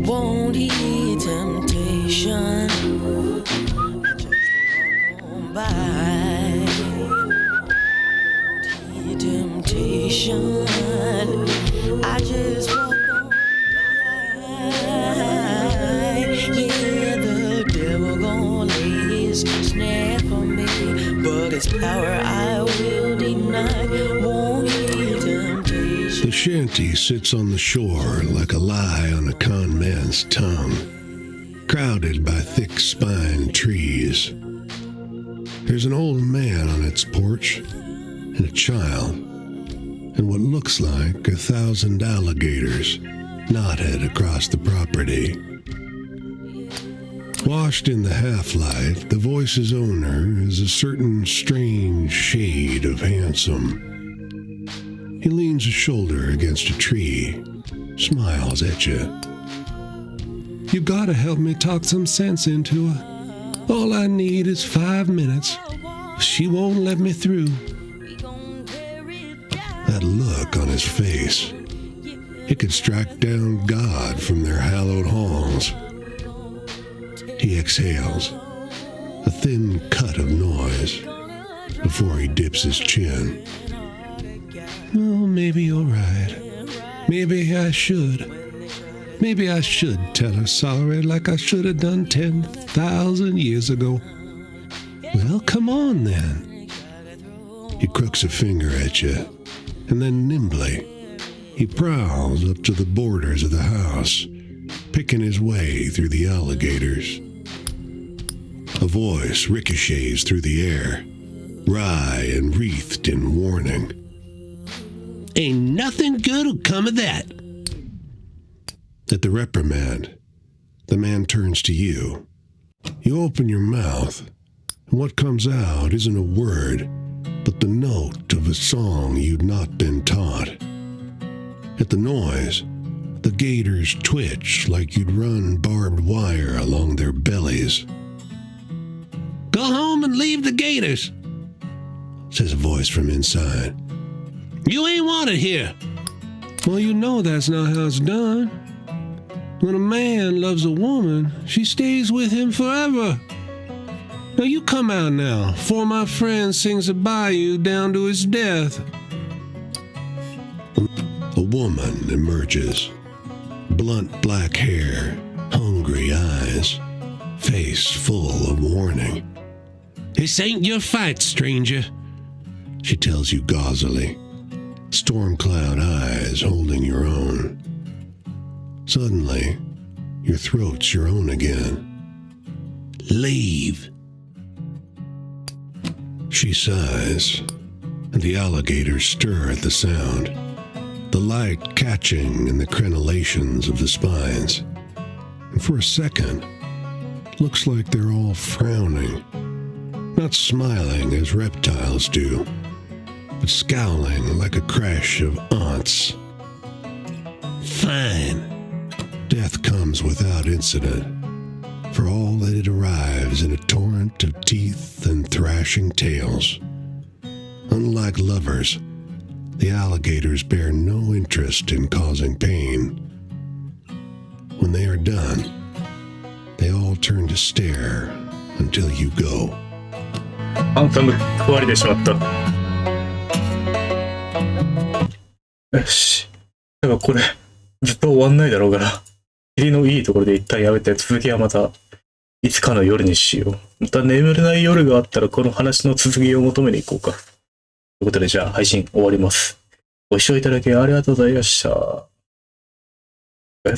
Won't heed temptation. Just walk on by. Won't heed temptation. I just walk on by. Yeah, the devil gonna lay his snare for me, but his power I will deny. Won't heed temptation. The shanty sits on the shore like a lie on a con man's tongue, crowded by thick-spined trees. There's an old man on its porch, and a child, and what looks like 1,000 alligators knotted across the property. Washed in the half-light, the voice's owner is a certain strange shade of handsome. He leans a shoulder against a tree, smiles at you. You gotta help me talk some sense into her. All I need is 5 minutes. She won't let me through. That look on his face, it could strike down God from their hallowed halls. He exhales, a thin cut of noise, before he dips his chin. Oh, maybe you're right. Maybe I should. Maybe I should tell her sorry like I should have done 10,000 years ago. Well, come on then. He crooks a finger at you, and then nimbly, he prowls up to the borders of the house, picking his way through the alligators. A voice ricochets through the air, wry and wreathed in warning. Ain't nothing good'll come of that. At the reprimand, the man turns to you. You open your mouth, and what comes out isn't a word, but the note of a song you'd not been taught. At the noise, the gators twitch like you'd run barbed wire along their bellies. Go home and leave the gators, says a voice from inside. You ain't wanted here. Well, you know that's not how it's done. When a man loves a woman, she stays with him forever. Now you come out now, for my friend sings a bayou down to his death. A woman emerges. Blunt black hair, hungry eyes, face full of warning. This ain't your fight, stranger, she tells you gauzily, storm cloud eyes holding your own. Suddenly, your throat's your own again. Leave. She sighs, and the alligators stir at the sound, the light catching in the crenellations of the spines. And for a second, looks like they're all frowning, not smiling as reptiles do, but scowling like a crash of aunts. Fine. Death comes without incident, for all that it arrives in a torrent of teeth and thrashing tails. Unlike lovers, the alligators bear no interest in causing pain. When they are done, they all turn to stare until you go. ハンサム食われてしまった。よし。だからこれ、ずっと終わんないだろうから、霧のいいところで一旦やめて、続きはまた、いつかの夜にしよう。また眠れない夜があったら、この話の続きを求めに行こうか。ということで、じゃあ配信終わります。ご視聴いただきありがとうございました。